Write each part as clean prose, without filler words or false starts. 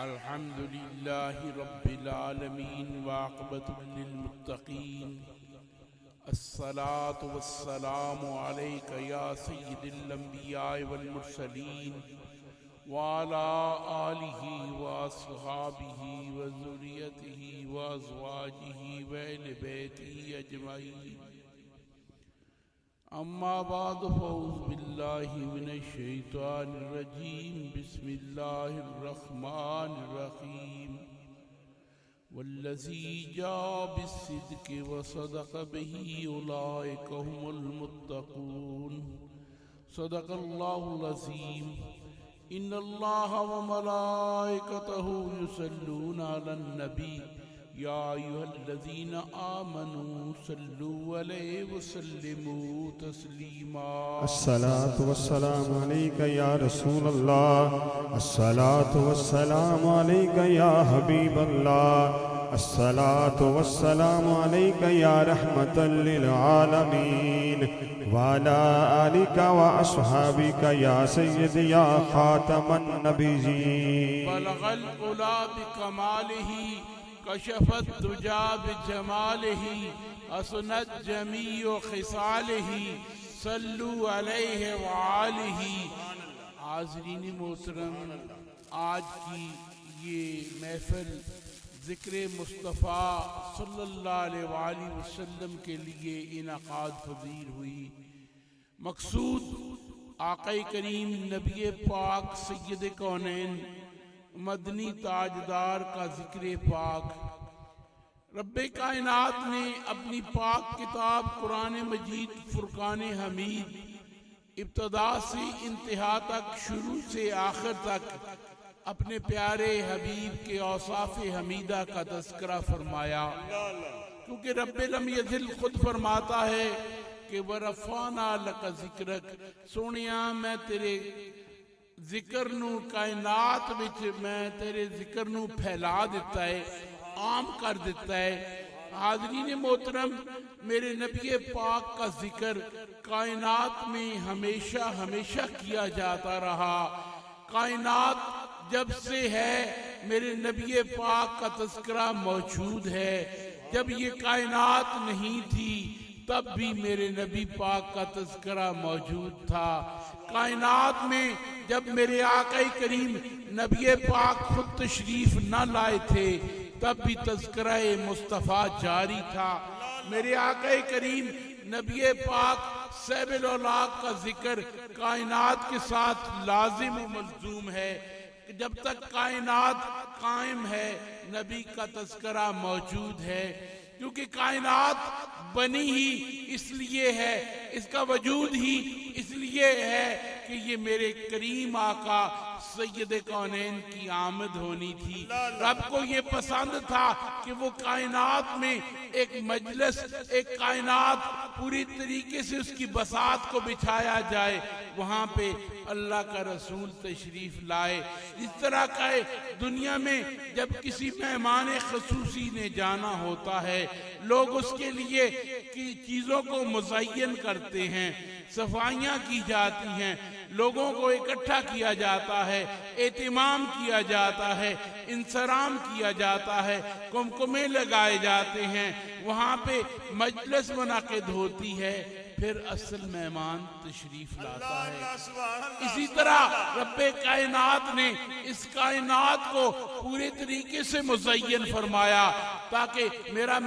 अल्हम्दुलिल्लाहि रब्बिल आलमीन वाक़िबतुल लिल्मुत्तक़ीन अस्सलातु वस्सलामु अलैका या सय्यिदल अंबिया वल मुरसलीन व अला आलिहि व अस्हाबिहि व ज़ुर्रिय्यतिहि व अज़वाजिहि व अहलि बैतिहि अजमईन। अम्मा बाद फ़ऊज़ु बिल्लाहि मिनश शैतानिर रजीम बिस्मिल्लाहिर रहमानिर रहीम। वल्लज़ी जाअ बिस्सिद्क़ि व सदक़ बिही उलाइका हुमुल मुत्तक़ून। सदक़ल्लाहुल अज़ीम। इन्नल्लाहा व मलाइकतहु युसल्लूना अलन नबी या अय्युहल्लज़ीना आमनू सल्लू अलैहि व सल्लिमू तस्लीमा। अस्सलातु वस्सलामु अलैका या रसूलल्लाह, अस्सलातु वस्सलामु अलैका या हबीबल्लाह, अस्सलातु वस्सलामु अलैका या रहमतल लिल आलमीन व अला आलिका व अस्हाबिका या सय्यदी या खातमन नबिय्यीन। बलगल उला बिकमालिही कशफत दुजा बिजमालिही असनत जमीउ खिसालिही सल्लू अलैहि व आलिही। हाज़रीन मोहतरम, आज की ये महफिल ज़िक्र मुस्तफ़ा सल्लल्लाहु अलैहि वसल्लम के लिए इनक़ाद पज़ीर हुई। मकसूद आक़ा करीम नबी पाक सय्यद कौनैन मदनी ताजदार का ज़िक्र पाक। रब्बे कायनात ने अपनी पाक किताब कुरान मजीद फुरकान हमीद इब्तदा से इंतहा तक, शुरू से आखिर तक अपने प्यारे हबीब के औसाफ हमीदा का तज़किरा फरमाया। क्योंकि रब्बे लम यज़िल खुद फरमाता है कि वरफ़अना लका ज़िक्रक, सोनिया मैं तेरे जिक्र नू कायनात विच मैं तेरे जिक्र नू फैला दिता है, आम कर दिता है। हाज़रीन मोहतरम, मेरे नबी पाक का जिक्र कायनात में हमेशा हमेशा किया जाता रहा। कायनात जब से है मेरे नबी पाक का तज़किरा मौजूद है। जब ये कायनात नहीं थी तब भी मेरे नबी पाक का तज़किरा मौजूद था। कायनात में जब मेरे आका करीम नबी पाक खुद तशरीफ न लाए थे तब भी तज़किरा मुस्तफ़ा जारी था। मेरे आका करीम नबी पाक सैबिल औलाद का जिक्र कायनात के साथ लाजिम व मलजूम है। जब तक कायनात कायम है नबी का तज़किरा मौजूद है। क्योंकि कायनात बनी ही इसलिए है, इसका वजूद ही इसलिए है कि ये मेरे करीम आका सैयद कौनैन की आमद होनी थी। रब को ये पसंद था कि वो कायनात में एक मजलिस, एक कायनात पूरी तरीके से उसकी बसात को बिछाया जाए, वहाँ पे अल्लाह का रसूल तशरीफ लाए। इस तरह का दुनिया में जब किसी मेहमान खसूसी ने जाना होता है, लोग उसके लिए की चीज़ों को मुज़य्यन करते हैं, सफाइयाँ की जाती हैं, लोगों को इकट्ठा किया जाता है, एहतिमाम किया जाता है, इंसराम किया जाता है, कुमकुमे लगाए जाते हैं, वहाँ पे मजलिस मुनाकिद होती है, फिर असल मेहमान तशरीफ लाता है। इसी तरह रब्बे कायनात ने इस कायनात को पूरे तरीके से मुज़य्यन फरमाया ताकि मेरा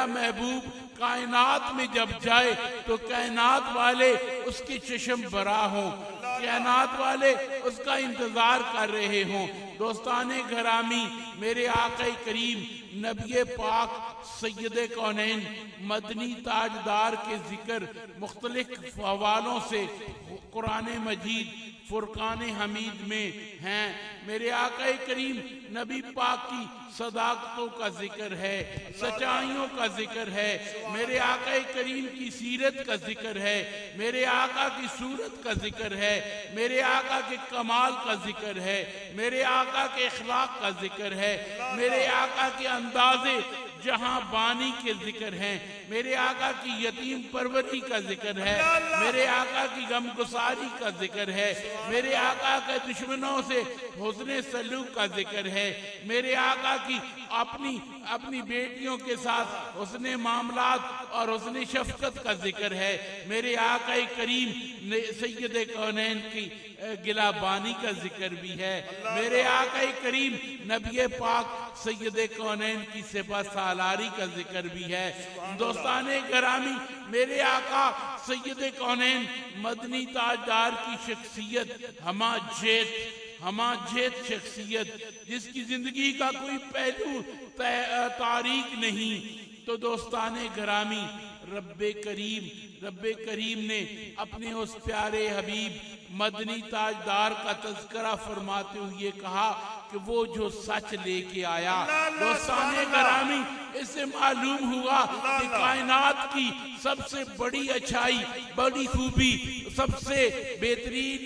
महबूब कायनात में जब जाए तो कायनात वाले उसके चश्म बरा हों, कायनात वाले उसका इंतजार कर रहे हों। दोस्ताने घरामी, मेरे आका करीम नबी पाक सैयद कौनैन मदनी ताजदार के जिक्र मुख्तलिफ हवालों से कुरान मजीद फुरकान हमीद में हैं। मेरे आका करीम नबी पाक की सदाकतों का जिक्र है, सच्चाइयों का जिक्र है, मेरे आका करीम की सीरत का जिक्र है, मेरे आका की सूरत का जिक्र है, मेरे आका के कमाल का जिक्र है, मेरे आका के इखलाक का जिक्र है, मेरे आका के अंदाजे जहां बानी के जिक्र हैं, मेरे आका की यतीम परवरी का जिक्र है, मेरे आका की गमगुसारी का जिक्र है, मेरे आका के दुश्मनों से हुस्ने सलूक का जिक्र है, मेरे आका की अपनी बेटियों के साथ हुस्ने मामलात और हुस्ने शफकत का जिक्र है, मेरे आका करीम सैयद कौनैन की गिलाबानी का जिक्र भी है, मेरे आका करीम नबी पाक सैयद कौनैन की सिपा सालारी का जिक्र भी है। दोस्ताने गरामी, मेरे आका सैयद कौनैन मदनी ताजदार की शख्सियत हमा जेत शख्सियत, जिसकी जिंदगी का कोई पहलू तारीख नहीं। तो दोस्ताने गरामी, रब्बे करीम ने अपने उस प्यारे हबीब मदनी ताजदार का तज़किरा फरमाते हुए कहा कि वो जो सच लेके आया। दोस्ताने गरामी, इससे मालूम हुआ कि कायनात की सबसे बड़ी अच्छाई, बड़ी खूबी, सबसे बेहतरीन,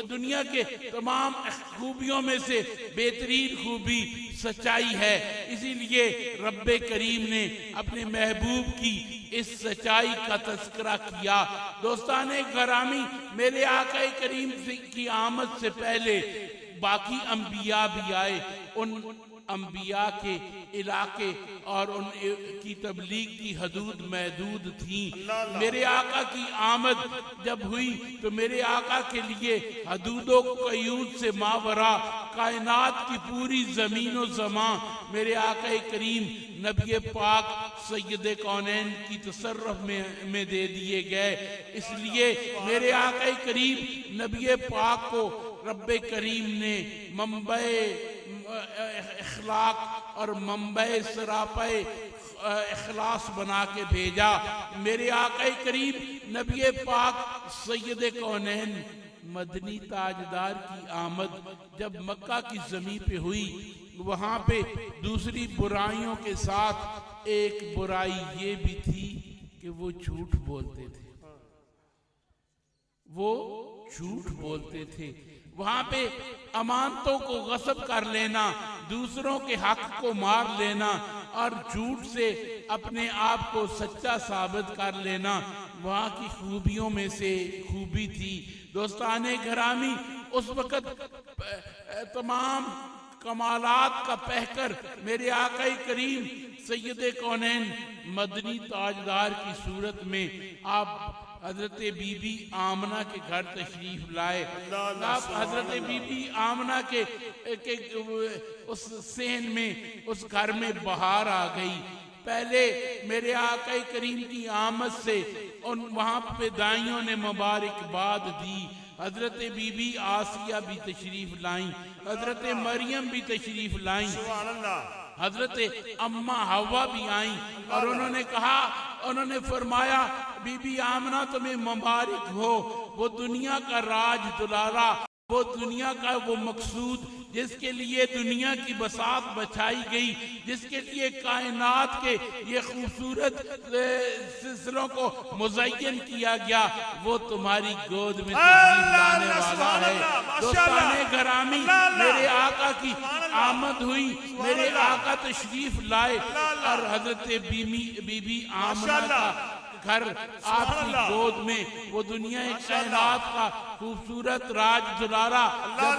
दुनिया के तमाम खूबियों में से बेहतरीन खूबी सच्चाई है। इसीलिए रब्बे करीम ने अपने महबूब की इस सच्चाई का तज़किरा किया। दोस्ताने गरामी, मेरे आका करीम की आमद से पहले बाकी अंबिया भी आए। उन अंबिया के इलाके और उनकी तबलीग की हदूद महदूद थी। मेरे आका की आमद जब हुई तो मेरे आका के लिए हदूदो कयूद से मावरा कायनात की पूरी जमीन व ज़मा मेरे आका करीम नबी पाक सैयद कौनैन की तसर्रुफ में दे दिए गए। इसलिए मेरे आका करीम नबी पाक को रब्बे करीम ने मंबे इखलाक और मंबे सरापे इखलास बना के भेजा। मेरे आका करीम नबी पाक सैयद कौनैन मदनी ताजदार की आमद जब मक्का की जमीन पे हुई, वहां पे दूसरी बुराइयों के साथ एक बुराई ये भी थी कि वो झूठ बोलते थे। वहां पे अमानतों को गस्ब कर लेना, दूसरों के हक को मार लेना और झूठ से अपने आप को सच्चा साबित कर लेना वहां की खूबियों में से खूबी थी। दोस्ताने घरामी, उस वक़्त तमाम कमालात का पहकर मेरे आका करीम सैयद कौनैन मदनी ताजदार की सूरत में आप हजरत बीबी आमना के घर तशरीफ लाए। आप हजरत बीबी आमना के उस सेन में, उस घर में बहार आ गई। पहले मेरे आका करीम की आमद से उन वहां पे दाइयों ने मुबारकबाद दी। हजरत बीबी आसिया भी तशरीफ लाई, हजरत मरियम भी तशरीफ लाई, हजरत अम्मा हवा भी आई और उन्होंने फरमाया, बीबी आमना तुम्हें मुबारक हो, वो दुनिया का राज दुलारा, वो दुनिया का वो मकसूद जिसके लिए दुनिया की बसात बचाई गई, जिसके लिए कायनात के ये खूबसूरत सिलसिलों को मुज़य्यन किया गया, वो तुम्हारी गोद में तशरीफ लाने वाला है। दोस्ताने घरामी, मेरे आका की आमद हुई, मेरे आका तशरीफ लाए और हजरत बीबी आमना का घर आपकी गोद में वो दुनिया कायनात का खूबसूरत राज दुलारा जब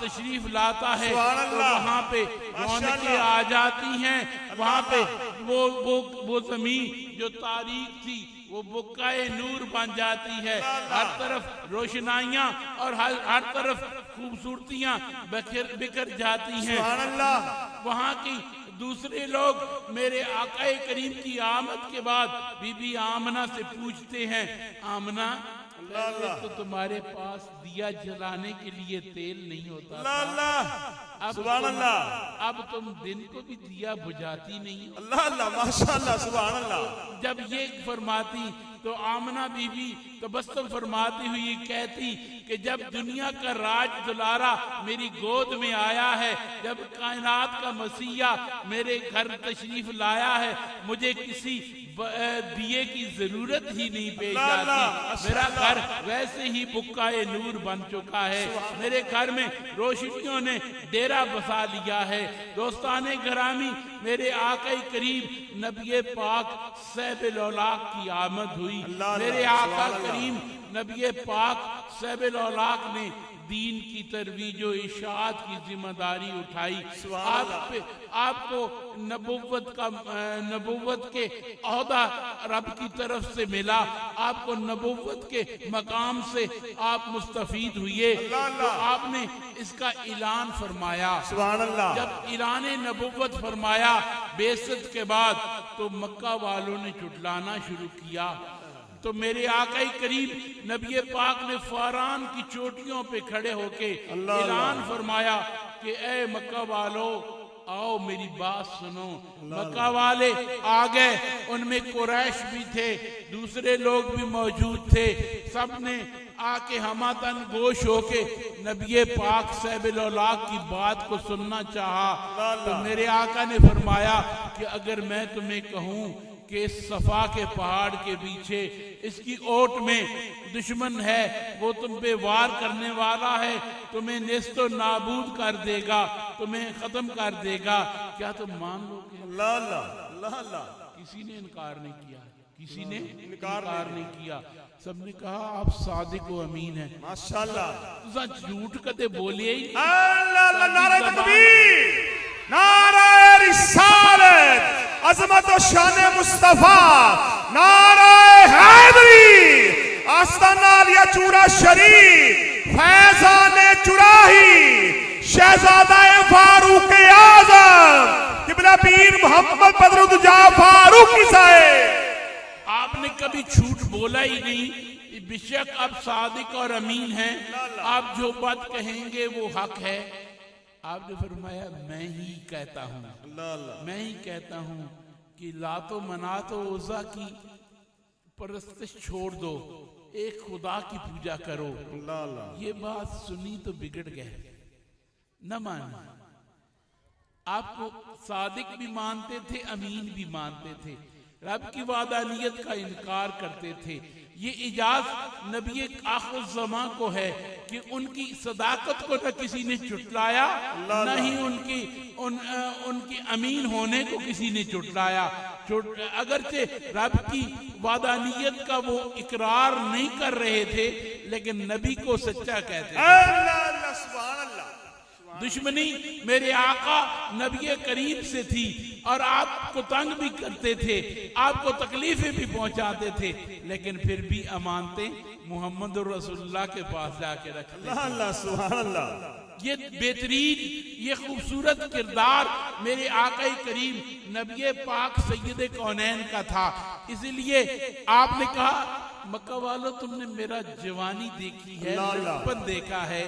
तशरीफ लाता है तो वहाँ पे रौनकें आ जाती हैं। वहाँ पे वो जमीन जो तारीख थी वो बुक्काए नूर बन जाती है। हर तरफ रोशनाइयाँ और हर तरफ खूबसूरतियाँ बिखर जाती हैं। वहाँ की दूसरे लोग मेरे आका करीम की आमद के बाद बीबी आमना से पूछते हैं, आमना तो तुम्हारे पास दिया जलाने के लिए तेल नहीं होता था, अब तुम दिन को भी दिया बुझाती नहीं। अल्लाह माशाअल्लाह सुभान अल्लाह। जब ये फरमाती तो आमना बीबी तबस्सुम फरमाती हुई कहती कि जब दुनिया का राज दुलारा मेरी गोद में आया है, जब कायनात का मसीहा मेरे घर तशरीफ लाया है, मुझे किसी दिए की जरूरत ही नहीं पेश आती। मेरा घर वैसे ही बुक्का-ए नूर बन चुका है। मेरे घर में रोशनियों ने डेरा बसा लिया है। दोस्ताने घरामी, मेरे आका करीम नबी पाक सैबिल औलाक की आमद हुई। मेरे आका करीम नबी पाक सैबिल औलाक ने दीन की तरवीज और इशाअत की जिम्मेदारी उठाई। आपको नबुव्वत के ओहदा रब की तरफ से मिला। आपको नबुव्वत के मकाम से आप मुस्तफीद हुए, तो आपने इसका ऐलान फरमाया। सुभान अल्लाह। जब ऐलान नबुव्वत फरमाया बेइज्जत के बाद, तो मक्का वालों ने चुटलाना शुरू किया। तो मेरे आका करीम नबी पाक ने फारान की चोटियों पे खड़े होके ऐलान फरमाया कि ए मक्का वालों, आओ मेरी बात सुनो। मक्का वाले आ गए, उनमें कुरैश भी थे, दूसरे लोग भी मौजूद थे। सब ने आके हमातन गोश होके नबी पाक सैबिल औलाक की बात को सुनना चाहा। तो मेरे आका ने फरमाया कि अगर मैं तुम्हें कहूं कि सफा के पहाड़ के पीछे इसकी ओट में दुश्मन है, वो तुम पे वार करने वाला है, तुम्हें नेस्तो नाबूद कर देगा, तुम्हें खत्म कर देगा, क्या तुम मान लोगे? किसी ने इनकार नहीं किया, किसी ने इनकार नहीं किया। सबने कहा आप सादिक व अमीन है। माशाल्लाह। तुसा झूठ कदे बोलिए ही। नारे तकबीर, नारे रिसालत, अज़मत व शान मुस्तफा, नारे हैदरी, आस्ताना लिया चूरा शरीफ, फैज़ाने चुराही, शहजादा फारूक आज़म, किबला पीर मोहम्मद बदरुद्दोजा फारूकी साहब। आपने कभी झूठ बोला ही नहीं। बेशक आप सादिक और अमीन हैं, आप जो बात कहेंगे वो हक है। आपने फरमाया मैं ही कहता हूँ, मैं ही कहता हूँ कि लातो मनातो उज़्ज़ा की परस्तिश छोड़ दो, एक खुदा की पूजा करो। ये बात सुनी तो बिगड़ गए, न माना। आपको सादिक भी मानते थे, अमीन भी मानते थे, रब की वादानियत का इनकार करते थे। ये इजाज नबी आखिर ज़मा को है कि उनकी सदाकत को न किसी ने चुटलाया, न ही उनकी अमीन होने को किसी ने चुटलाया। अगरचे रब की वादानियत का वो इकरार नहीं कर रहे थे, लेकिन नबी को सच्चा कहते थे। दुश्मनी मेरे आका नबी करीम से थी और आपको तंग भी करते थे, आपको तकलीफें भी पहुंचाते थे, लेकिन फिर भी अमानते मोहम्मद रसूलुल्लाह के पास जाके रखते थे। ये बेहतरीन, ये खूबसूरत किरदार मेरे आका करीम नबी पाक सैयद कौनैन का था। इसीलिए आपने कहा मक्का वालों, तुमने मेरा जवानी देखी है, बचपन देखा है,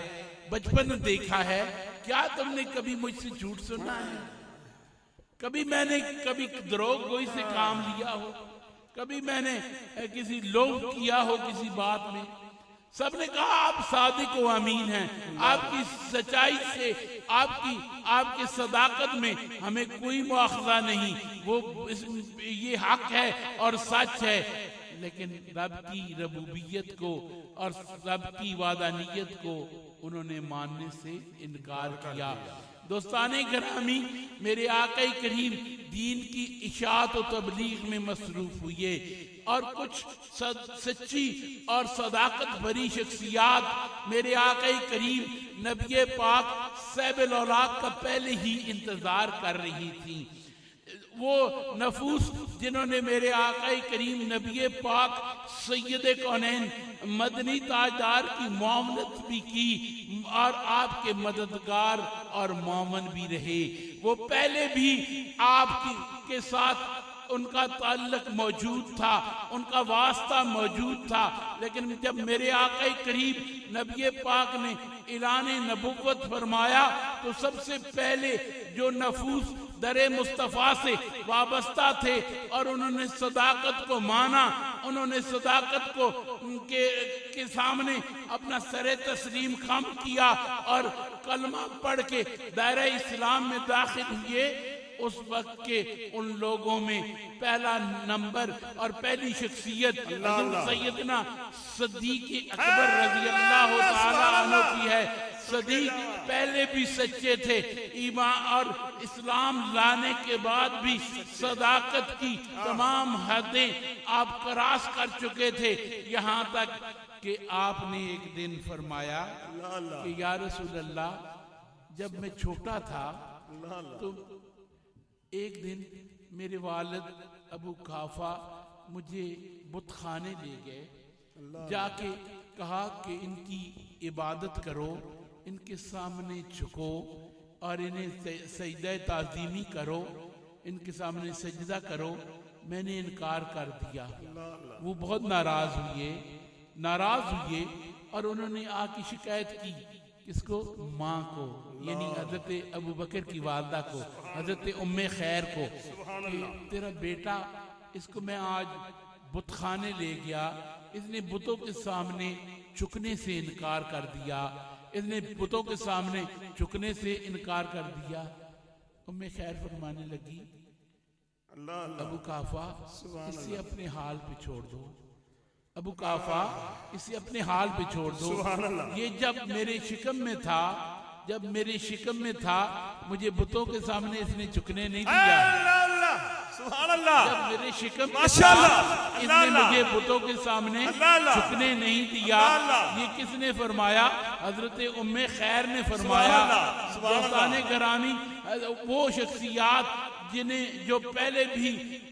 बचपन देखा है, क्या तुमने कभी मुझसे झूठ सुना है? कभी मैंने कभी द्रोहगोई से काम लिया हो? कभी मैंने किसी लोभ किया हो किसी बात में? सबने कहा आप सादिक व अमीन हैं, आपकी सच्चाई से, आपकी सदाकत में हमें कोई मुआखजा नहीं, वो ये हक है और सच है। लेकिन रब की रबूबियत को और रब की वादानियत को उन्होंने मानने से इनकार किया। दोस्ताने घरामी, मेरे आका करीम दीन की इशाअत और तबलीग में मसरूफ हुए और कुछ सच्ची और सदाकत भरी शख्सियात मेरे आका करीम नबी पाक सैबिल औलाक का पहले ही इंतजार कर रही थी। वो नफूस जिन्होंने मेरे आका करीम नबी पाक सैयद कौनैन मदनी ताजदार की मुआवनत भी की और आपके मददगार और मोमन भी रहे, वो पहले भी आपके साथ उनका ताल्लुक मौजूद था, उनका वास्ता मौजूद था। लेकिन जब मेरे आका करीब नबी पाक ने ऐलान नबुव्वत फरमाया तो सबसे पहले जो नफूस दरे मुस्तफ़ा से वाबस्ता थे और उन्होंने सदाकत को माना, उन्होंने सदाकत को के सामने अपना सरे तस्लीम खम किया और कलमा पढ़ के दायरा इस्लाम में दाखिल हुए, उस वक्त के उन लोगों में पहला नंबर और पहली शख्सियत सैयदना सदीक अकबर रज़ी अल्लाह ताला अन्हु की है। सदीक पहले भी सच्चे थे, ईमान और इस्लाम लाने के बाद भी सदाकत की तमाम हदें आप क्रॉस कर चुके थे। यहाँ तक कि आपने एक दिन फरमाया कि या रसूल अल्लाह, जब मैं छोटा था तो एक दिन मेरे वालिद अबू काफा मुझे बुतखाने ले गए, जाके कहा कि इनकी इबादत करो, इनके सामने झुको और इन्हें सजदा ताज़ीमी करो, इनके सामने सजदा करो। मैंने इनकार कर दिया। वो बहुत नाराज हुए और उन्होंने आके शिकायत की, किसको? माँ को, यानी हजरत अबू बकर की वालदा को, हजरत उम्मे खैर को, कि तेरा बेटा, इसको मैं आज बुतखाने ले गया, इसने बुतों के सामने झुकने से इनकार कर दिया, इसने बुतों के सामने झुकने से इनकार कर दिया। उम्मे खैर फरमाने लगी, अबू काफा, इसे अपने हाल पे छोड़ दो, अबू काफा, इसे अपने हाल पे छोड़ दो। ये जब मेरे शिकम में था, मुझे बुतों के सामने इसने झुकने नहीं दिया। जब मेरे शिकम में था, इसने मुझे बुतों के सामने झुकने नहीं दिया। ये किसने फरमाया? हजरत उम्मे खैर ने फरमाया। दोस्ताने गिरामी, वो शख्सियात जिन्हें जो पहले भी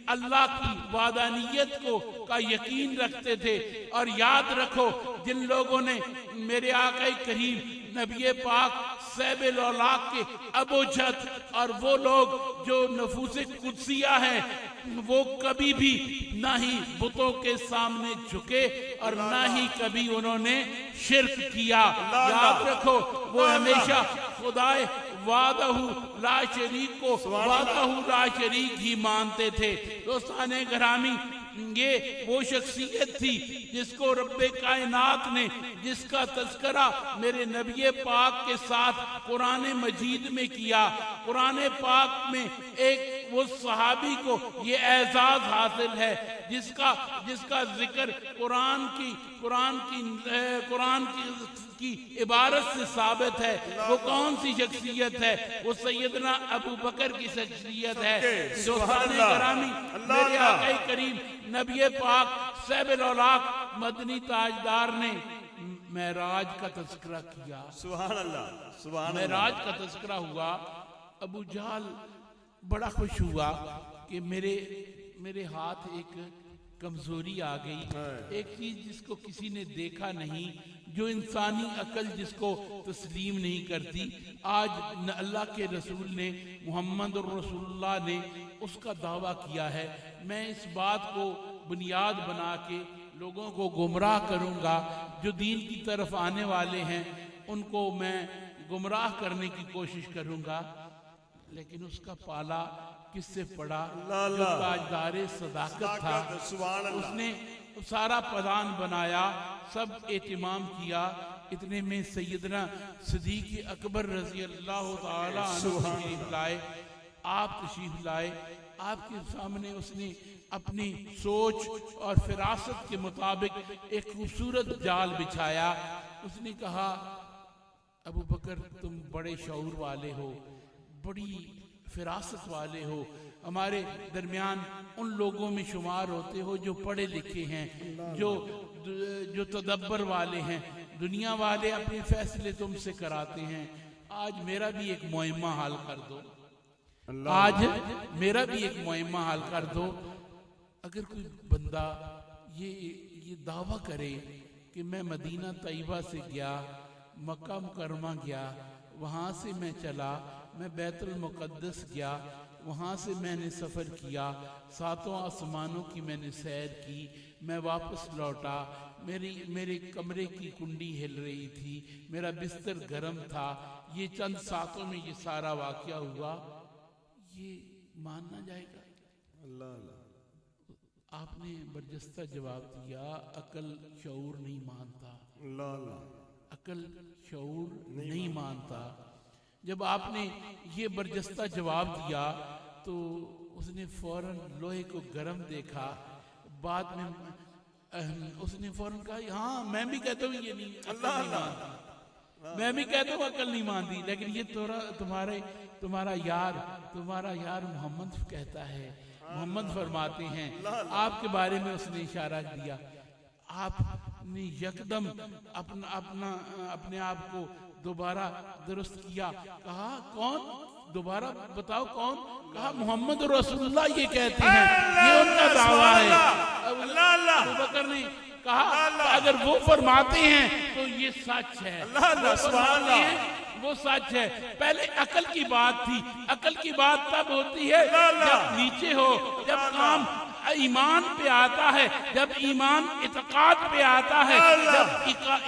अल्लाह की वादानियत को का यकीन रखते थे, और याद रखो जिन लोगों ने मेरे आका करीम नबी पाक सैबुल औलाद के अबूजहल और वो लोग जो नफूस कुदसिया हैं, वो कभी भी ना ही बुतों के सामने झुके और ना ही कभी उन्होंने शिर्क किया। याद रखो, वो हमेशा खुदाए वादहू ला शरीक को वादहू ला शरीक ही मानते थे। दोस्ताने गिरामी, ये वो शख्सियत थी जिसको रब्बे कायनात ने, जिसका तज़किरा मेरे नबी पाक के साथ कुरान मजीद में किया। कुरान पाक में एक वो सहाबी को ये एजाज हासिल है जिसका जिक्र कुरान की इबारत से साबित है। वो कौन सी शख्सियत है? वो सैयदना अबू बकर की शख्सियत है। दोस्ताने गिरामी, मेरे आका करीम नबी पाक सैबुल औलाद मदनी ताजदार ने मेराज का तज़किरा किया। सुभान अल्लाह। मेराज का तज़किरा हुआ। अबू जहल बड़ा खुश हुआ कि मेरे हाथ एक कमजोरी आ गई, एक चीज जिसको किसी ने देखा नहीं, जो इंसानी अकल जिसको तस्लीम नहीं करती, आज अल्लाह के रसूल ने, मोहम्मद रसूलुल्लाह ने उसका दावा किया है। मैं इस बात को बुनियाद बना के लोगों को गुमराह करूंगा, जो दीन की तरफ आने वाले हैं उनको मैं गुमराह करने की कोशिश करूंगा। लेकिन उसका पाला किससे पड़ा? जो ताजदारे सदाकत था, उसने सारा प्लान बनाया, सब एहतिमाम किया। इतने में सैयदना सदीक अकबर रजी अल्लाह ताला अन्हु तशरीफ लाए। आप तशरीफ लाए, आपके सामने उसने अपनी सोच और फिरासत के मुताबिक एक खूबसूरत जाल बिछाया। उसने कहा, अबू बकर, तुम बड़े शऊर वाले हो, बड़ी फिरासत वाले हो, हमारे दरमियान उन लोगों में शुमार होते हो जो पढ़े लिखे हैं, जो तदब्बर वाले हैं। दुनिया वाले अपने फैसले तुमसे कराते हैं। आज मेरा भी एक मुहिम्मा हाल कर दो, कर दो। अगर कोई बंदा ये दावा करे कि मैं मदीना तैयबा से गया, मक्का मुकरमा गया, वहाँ से मैं चला, मैं बैतुल मुक़द्दस गया, वहाँ से मैंने सफ़र किया, 7 आसमानों की मैंने सैर की, मैं वापस लौटा, मेरे कमरे की कुंडी हिल रही थी, मेरा बिस्तर गर्म था। ये चंद सातों में ये सारा वाक़या हुआ, ये मानना जाएगा? अल्लाह अल्लाह। आपने बरजस्ता जवाब दिया, अकल शऊर नहीं मानता। अल्लाह अल्लाह। अकल शऊर नहीं मानता। जब आपने ये बरजस्ता जवाब दिया तो उसने फौरन लोहे को गर्म देखा। बाद में उसने फौरन कहा, हाँ मैं भी कहता हूँ ये नहीं, अकल नहीं मानती, मैं भी कहता हूँ अकल नहीं मानती, लेकिन ये तुम्हारा यार मोहम्मद कहता है, मोहम्मद फरमाते हैं। आपके बारे में उसने इशारा दिया। आपने यकदम अपने आप को दोबारा दुरुस्त किया। कहा कौन? दोबारा बताओ कौन? कहा मोहम्मद रसूलुल्लाह ये कहते हैं, ये उनका दावा है। अबू बकर ने कहा अगर वो फरमाते हैं तो ये सच है, वो सच है। पहले अकल की बात थी। अकल की बात तब होती है जब नीचे हो, जब काम ईमान पे आता है, जब ईमान इत्काद पे आता है, जब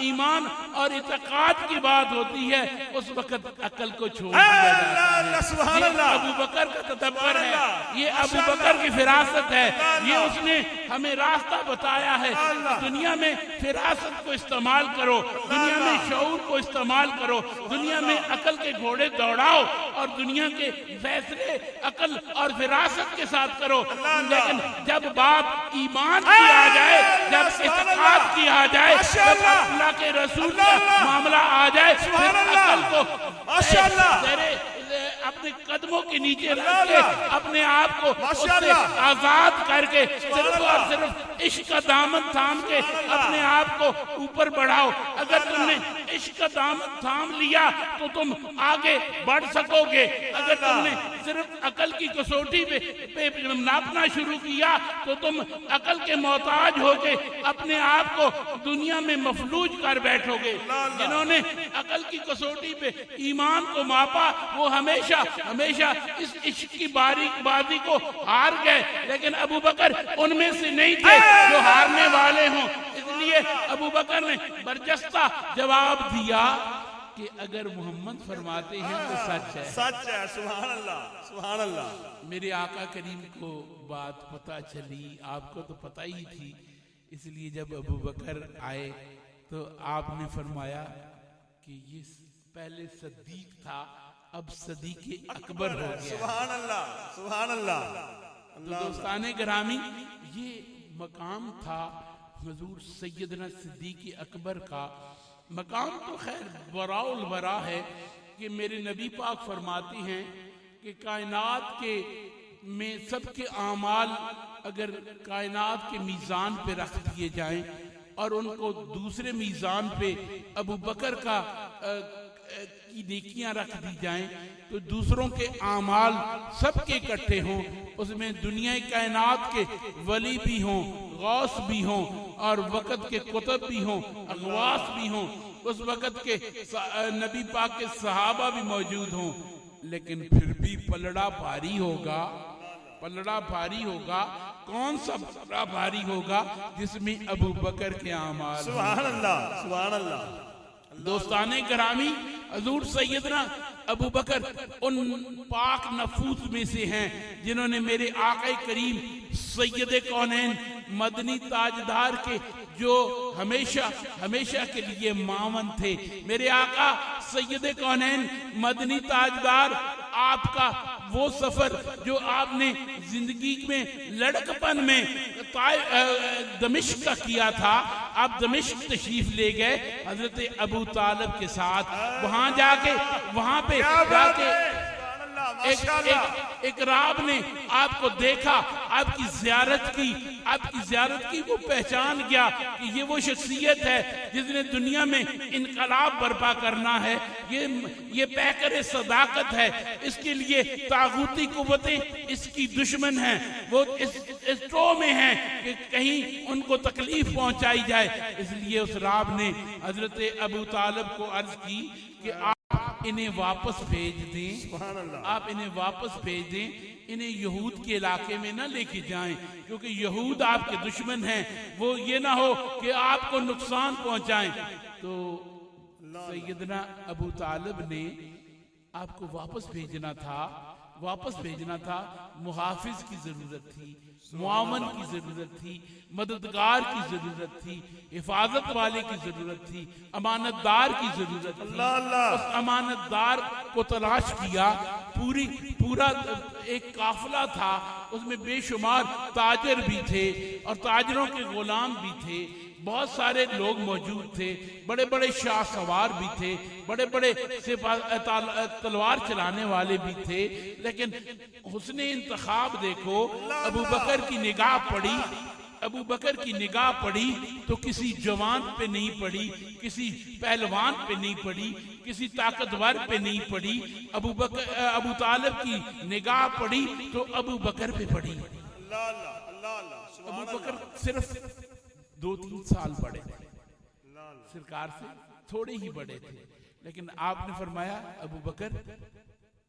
ईमान और इत्काद की बात होती है, उस वक्त अकल को छोड़ दिया जाता है। ये अबू बकर का तदब्बर है, ये अबू बकर की फिरासत है, ये उसने हमें रास्ता बताया है। दुनिया में फिरासत को इस्तेमाल करो, दुनिया में शऊर को इस्तेमाल करो, दुनिया में अकल के घोड़े दौड़ाओ और दुनिया के फैसले अकल और फिरासत के साथ करो। लेकिन जब बात ईमान की आ जाए, जब इत्काद की आ जाए, जब अल्लाह के रसूल का मामला आ जाए, फिर अकल को अपने कदमों के नीचे रख के अपने आप को उससे आजाद करके सिर्फ और सिर्फ इश्क का दामन थाम के अपने आप को ऊपर बढ़ाओ। अगर तुमने इश्क का दामन थाम लिया तो तुम आगे बढ़ सकोगे। अगर तुमने सिर्फ अकल की कसौटी पे नापना शुरू किया तो तुम अकल के मोहताज होके अपने आप को दुनिया में मफलूज कर बैठोगे। जिन्होंने अकल की कसौटी पे ईमान को मापा वो हमेशा इस इश्क की बाजी को हार गए, लेकिन अबू बकर उनमें से नहीं थे जो हारने वाले हों। इसलिए अबू बकर ने बरजस्ता जवाब दिया कि अगर मोहम्मद फरमाते हैं तो सच है, सच है। सुभान अल्लाह, सुभान अल्लाह। मेरे आका करीम को बात पता चली, आपको तो पता ही थी। इसलिए जब अबू बकर आए तो आपने फरमाया कि ये पहले सदीक था, अब सदीक़े अकबर हो गया। सुभान अल्लाह, सुभान अल्लाह। तो दोस्ताने गिरामी, ये मकाम था हुजूर सैयदना सिद्दीक़ अकबर का। मकाम तो खैर बराउल बरा है कि मेरे नबी पाक फरमाते हैं कि कायनात के में सबके आमाल अगर कायनात के मीज़ान पे रख दिए जाएं और उनको दूसरे मीज़ान पे अबू बकर का की नेकियां रख दी जाएं तो दूसरों के आमाल सबके इकट्ठे हों, उसमें दुनिया कायनात के वली भी हों, गौस भी हों और वक़्त के कुतुब भी हों, अगवास भी हों, उस वक़्त के नबी पाक के सहाबा भी मौजूद हों, लेकिन फिर भी पलड़ा भारी होगा। पलड़ा भारी होगा। कौन सा पलड़ा भारी होगा? जिसमें अबू बकर के आमाल। सुभान अल्लाह, सुभान अल्लाह। दोस्ताने गिरामी, हजूर सैयदना अबू बकर उन पाक नफूस में से हैं जिन्होंने मेरे आका करीम सैयद कौनैन मदनी ताजदार के जो हमेशा के लिए मावन थे। मेरे आका सैयद कौनैन मदनी ताजदार, आपका वो सफर जो आपने जिंदगी में लड़कपन में दमिश्क का किया था, आप दमिश्क तशरीफ ले गए हजरत अबू तालिब के साथ। वहां पे जाके एक राब ने आपको देखा, आपकी जियारत की, वो पहचान गया कि ये वो शख्सियत है जिसने दुनिया में इनकलाब बर्पा करना है। ये पैकर सदाकत है, इसके लिए तागूती कुव्वतें इसकी दुश्मन हैं, वो इस टो में हैं कि कहीं उनको तकलीफ पहुंचाई जाए। इसलिए उस राब ने हजरत अबू तालिब को अर्ज की कि आप इन्हें वापस भेज दें, सुभान अल्लाह, आप इन्हें वापस भेज दें, इन्हें यहूद के इलाके में ना लेके जाएं, क्योंकि यहूद आपके दुश्मन हैं, वो ये ना हो कि आपको नुकसान पहुंचाएं। तो सैयदना अबू तालिब ने आपको वापस भेजना था, मुहाफिज की जरूरत थी, मुआवन की जरूरत थी, मददगार की जरूरत थी, हिफाजत वाले की जरूरत थी, अमानतदार की जरूरत थी। उस अमानतदार को तलाश किया, पूरा एक काफिला था, उसमें बेशुमार ताजर भी थे और ताजरों के गुलाम भी थे, बहुत सारे लोग मौजूद थे, बड़े बड़े शाह सवार भी थे, बड़े बड़े तलवार चलाने वाले भी थे। लेकिन हुस्ने इंतखाब देखो, अबू बकर की निगाह पड़ी तो किसी जवान पे नहीं पड़ी, किसी पहलवान पे नहीं पड़ी, किसी ताकतवर पे नहीं पड़ी। अबू तालिब की निगाह पड़ी तो अबू बकर पे पड़ी। अबू बकर सिर्फ 2-3 साल बड़े थे, सरकार से थोड़े ही बड़े थे, लेकिन आपने फरमाया अबू बकर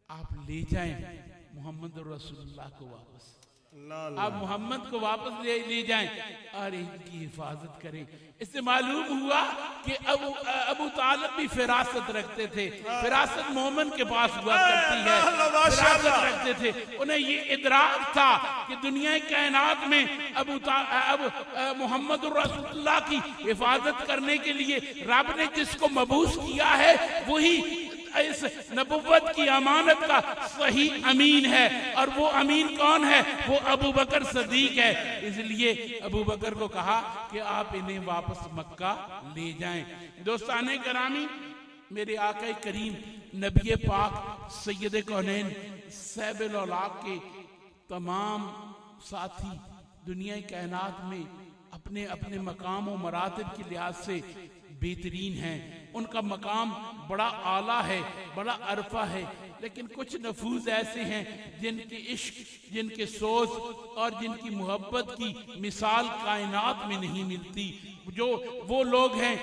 आप ले जाएं मोहम्मद रसूलुल्लाह को वापस, आप मोहम्मद को वापस ले जाएं और इनकी हिफाजत करें। इससे मालूम हुआ कि अबू तालिब भी फिरासत रखते थे, फिरासत मोमिन के पास हुआ करती है, फिरासत रखते थे। उन्हें ये इदराक था कि दुनिया कायनात में मोहम्मद रसूलुल्लाह की हिफाजत करने के लिए रब ने जिसको मबूस किया है वही इस नबुव्वत की अमानत का सही अमीन है। और वो अमीन कौन है? वो अबू बकर सदीक है। इसलिए अबू बकर को कहा कि आप इन्हें वापस मक्का ले जाएं। दोस्ताने करामी, मेरे आका करीम नबी पाक सैयद कौनैन सैबुल औलाद के तमाम साथी दुनिया कायनात में अपने अपने मकाम और मरातब के लिहाज से बेहतरीन हैं। उनका मकाम बड़ा आला है, बड़ा अरफा है, लेकिन कुछ नफूज ऐसे हैं जिनके इश्क, जिनके सोच और जिनकी मोहब्बत की मिसाल कायनात में नहीं मिलती। जो वो लोग हैं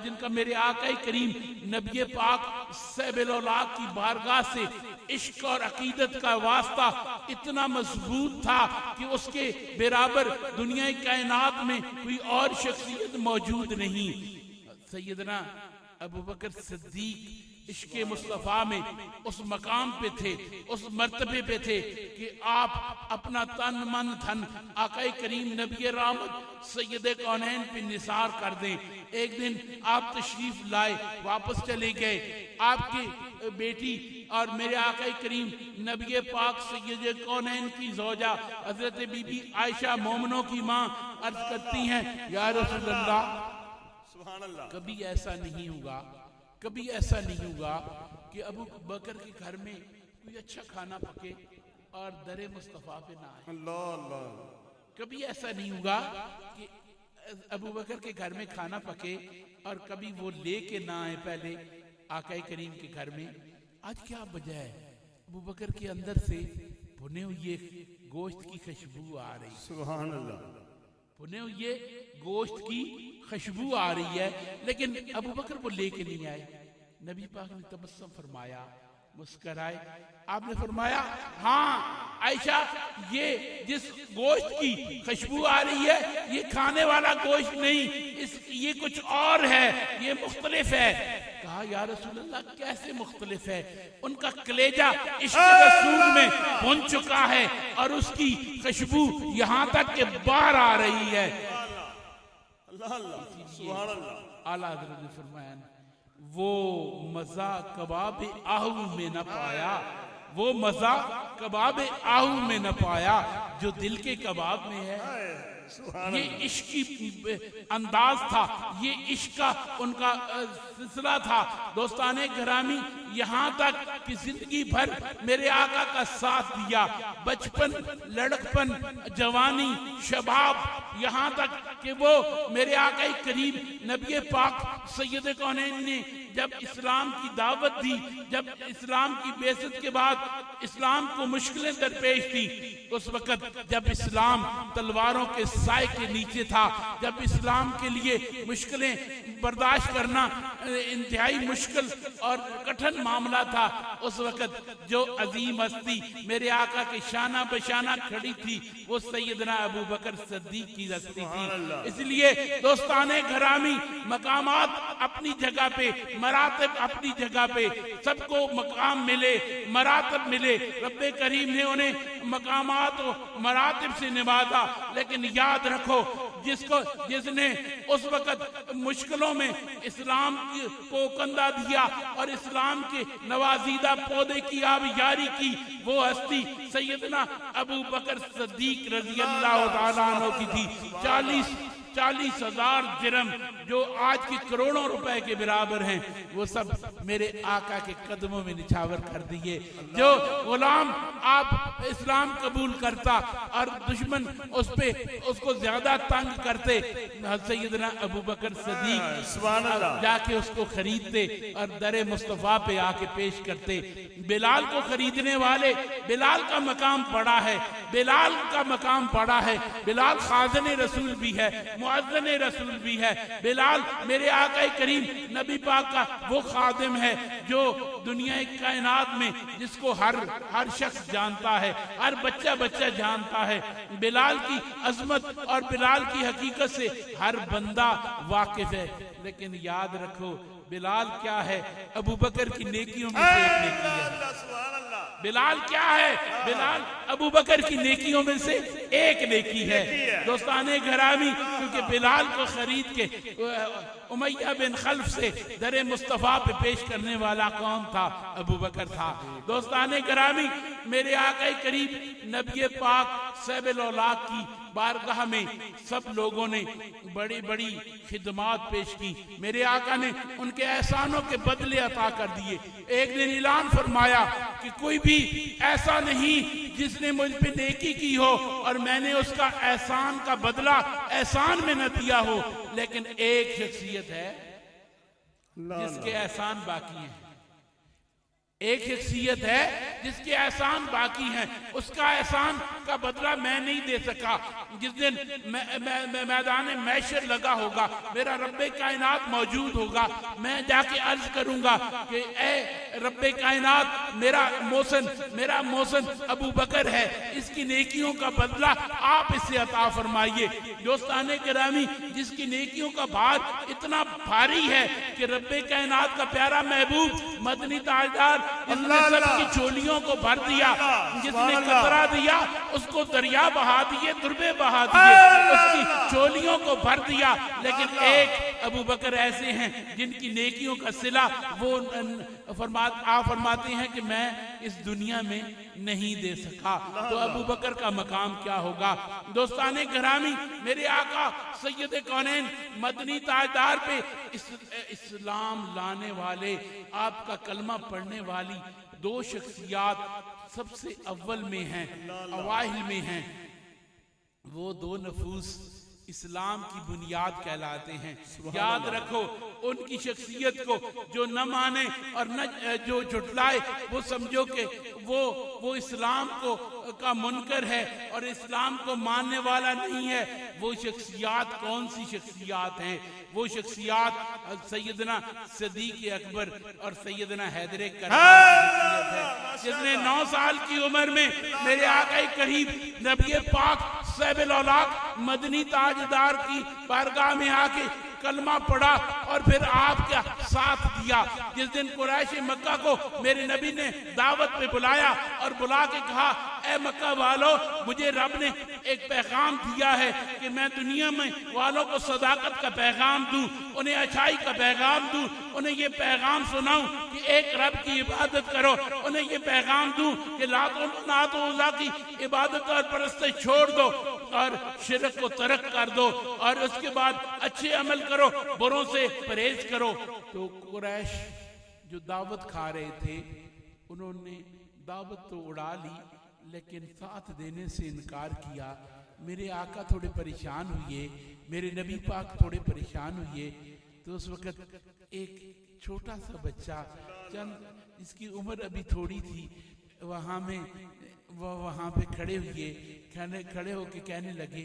जिनका मेरे आका करीम नबी पाक सैबुल औलाद की बारगाह से इश्क और अकीदत का वास्ता इतना मजबूत था कि उसके बराबर दुनिया कायनात में कोई और शख्सियत मौजूद नहीं। सैयदना अबू बकर सिद्दीक इश्क़े मुस्तफ़ा में उस मकाम पे थे, उस मर्तबे पे थे कि आप अपना तन मन धन आका करीम नबी रहमत सैयद कौनैन पे निसार कर दें। एक दिन आप तशरीफ लाए, वापस चले गए। आपकी बेटी और मेरे आका करीम नबी पाक सैयद कौनैन की ज़ौजा हजरत बीबी आयशा मोमनों की माँ अर्ज करती हैं, या रसूल अल्लाह, कभी ऐसा नहीं होगा, कभी ऐसा नहीं होगा कि अबू बकर के घर में कोई अच्छा खाना पके और दरे मुस्तफ़ा पे ना आए। कभी ऐसा नहीं होगा कि अबू बकर के घर में खाना पके और कभी वो लेके ना आए पहले आका करीम के घर में। आज क्या वजह है? अबू बकर के अंदर से भुने हुए गोश्त की खुशबू आ रही, सुभान अल्लाह, भुने हुए गोश्त की खुशबू आ रही है, लेकिन अबू बकर वो लेके नहीं आए। नबी पाक ने तबस्सुम फरमाया, मुस्कराए, आपने फरमाया, हाँ आयशा, ये जिस गोश्त की खुशबू आ रही है ये खाने वाला गोश्त नहीं, ये कुछ और है, ये मुख्तलिफ है। कहा, या रसूल अल्लाह, कैसे मुख्तलिफ है? उनका कलेजा इश्क़ रसूल में भुन चुका है और उसकी खुशबू यहाँ तक के बाहर आ रही है। आला हज़रत ने फरमाया, वो मजा कबाब आहू में न पाया, वो मजा कबाब आहू में न पाया जो दिल के कबाब में है। ये इश्क की अंदाज था, ये इश्क का उनका सिलसिला था। दोस्ताने घरामी, यहाँ तक कि जिंदगी भर मेरे आका का साथ दिया, बचपन, लड़कपन, जवानी, शबाब, यहाँ तक कि वो मेरे आका करीम नबी पाक सैयद कौनैन ने जब इस्लाम की दावत दी, जब इस्लाम की बेइज्जत के बाद इस्लाम को मुश्किलें दरपेश थी, उस वक्त जब इस्लाम तलवारों के साए के नीचे था। जब इस्लाम के लिए मुश्किलें बर्दाश्त करना इंतहाई मुश्किल और कठिन मामला था, उस वक्त जो अजीम हस्ती मेरे आका के शाना बशाना खड़ी थी वो सैयदना अबू बकर सिद्दीक की हस्ती थी। इसलिए दोस्ताने घरामी, मकामात अपनी जगह पे, मरातब अपनी जगह पे, सबको मकाम मिले, मरातब मिले। रब्बे करीम ने उन्हें मकामात और मरातब से नवाजा, लेकिन याद रखो जिसने उस वक्त मुश्किलों में इस्लाम को कंधा दिया और इस्लाम के नवाजीदा पौधे की आबियारी की, वो हस्ती सैयदना अबू बकर सिद्दीक रज़ी अल्लाह तआला अन्हु की थी। 40,000 दिरहम जो आज के करोड़ों रुपए के बराबर हैं, वो सब मेरे आका के कदमों में निछावर कर दिए। जो गुलाम आप इस्लाम कबूल करता और दुश्मन उसको ज्यादा तंग करते, सैयदना अबू बकर सिद्दीक जाके उसको खरीदते और दरे मुस्तफा पे आके पेश करते। बिलाल को खरीदने वाले, बिलाल का मकाम पड़ा है, बिलाल का मकाम पड़ा है। बिलाल खाज़िन रसूल भी है, मुअज़्ज़िन रसूल भी है। बिलाल मेरे आका करीम नबी पाक का वो खादिम है जो दुनिया कायनात में जिसको हर शख्स जानता है, हर बच्चा जानता है। बिलाल की अजमत और बिलाल की हकीकत से हर बंदा वाकिफ है। लेकिन याद रखो बिलाल क्या है? अबू बकर की नेकियों में से एक नेकी है। बिलाल क्या है? बिलाल अबू बकर की नेकियों में से एक नेकी है। दोस्ताने घरामी, क्योंकि बिलाल को खरीद के उमैया बिन खल्फ से दरे मुस्तफा पे पेश करने वाला कौन था? अबू बकर था। दोस्ताने घरामी, मेरे आका करीब नबी पाक सैबुल औलाद की बारगाह में सब लोगों ने बड़ी बड़ी खिदमात पेश की। मेरे आका ने उनके एहसानों के बदले अता कर दिए। एक दिन ऐलान फरमाया कि कोई भी ऐसा नहीं जिसने मुझ पे नेकी की हो और मैंने उसका एहसान का बदला एहसान में न दिया हो, लेकिन एक शख्सियत है जिसके एहसान बाकी हैं। एक शख्सियत है जिसके एहसान बाकी हैं, उसका एहसान का बदला मैं नहीं दे सका। जिस दिन मैदान मैशर लगा होगा, मेरा रब्बे कायनात मौजूद होगा, मैं जाके अर्ज करूंगा कि ए रब्बे कायनात, मेरा मौसन अबू बकर है, इसकी नेकियों का बदला आप इससे अता फरमाइए। दोस्ताने किरामी, जिसकी नेकियों का भार इतना भारी है कि रब्बे कायनात का प्यारा महबूब मदनी ताजदार जिसने सबकी चोलियों को भर दिया, जिसने कतरा दिया उसको दरिया बहा दिए, दुर्बे बहा दिए, उसकी चोलियों को भर दिया। लेकिन एक अबू बकर ऐसे हैं जिनकी नेकियों का सिला वो फरमाते हैं कि मैं इस दुनिया में नहीं दे सका। तो अबू बकर का मकाम क्या होगा? दोस्ताने घरामी, मेरे आका सैयद कौनैन मदनी ताजदार पे इस्लाम लाने वाले, आपका कलमा पढ़ने वाली दो शख्सियात सबसे अव्वल में हैं, अवाहिल में हैं। वो दो नफूस इस्लाम की बुनियाद कहलाते हैं। याद रखो, उनकी शख्सियत को जो न माने और न जो झुटलाए, वो समझो कि वो इस्लाम का मुनकर है और इस्लाम को मानने वाला नहीं है। वो शख्सियात कौन सी शख्सियात हैं? वो शख्सियात सैयदना सिद्दीक अकबर और सैयदना हैदर कररार है, जिसने 9 साल की उम्र में मेरे आका करीब नबी पाक सैबुल औलाद मदनी ताजदार की बारगाह में आके कलमा पढ़ा और फिर आपका साथ दिया। जिस दिन कुरैश मक्का को मेरे नबी ने दावत पे बुलाया और बुला के कहा, ए मक्का वालों, मुझे रब ने एक पैगाम दिया है कि मैं दुनिया में वालों को सदाकत का पैगाम दूं, उन्हें अच्छाई का पैगाम दूं, उन्हें ये पैगाम सुनाऊं कि एक रब की इबादत करो, उन्हें ये पैगाम दूं कि नात उज़्ज़ा की इबादत और परस्तिश छोड़ दो और शिरक को तर्क कर दो और उसके बाद अच्छे अमल करो, बुरों से परहेज करो। तो कुरैश जो दावत खा रहे थे, उन्होंने दावत तो उड़ा ली लेकिन साथ देने से इनकार किया। मेरे आका थोड़े परेशान हुए, मेरे नबी पाक थोड़े परेशान हुए। तो उस वक्त एक छोटा सा बच्चा, चंद इसकी उम्र अभी थोड़ी थी, वहाँ पे खड़े होके कहने लगे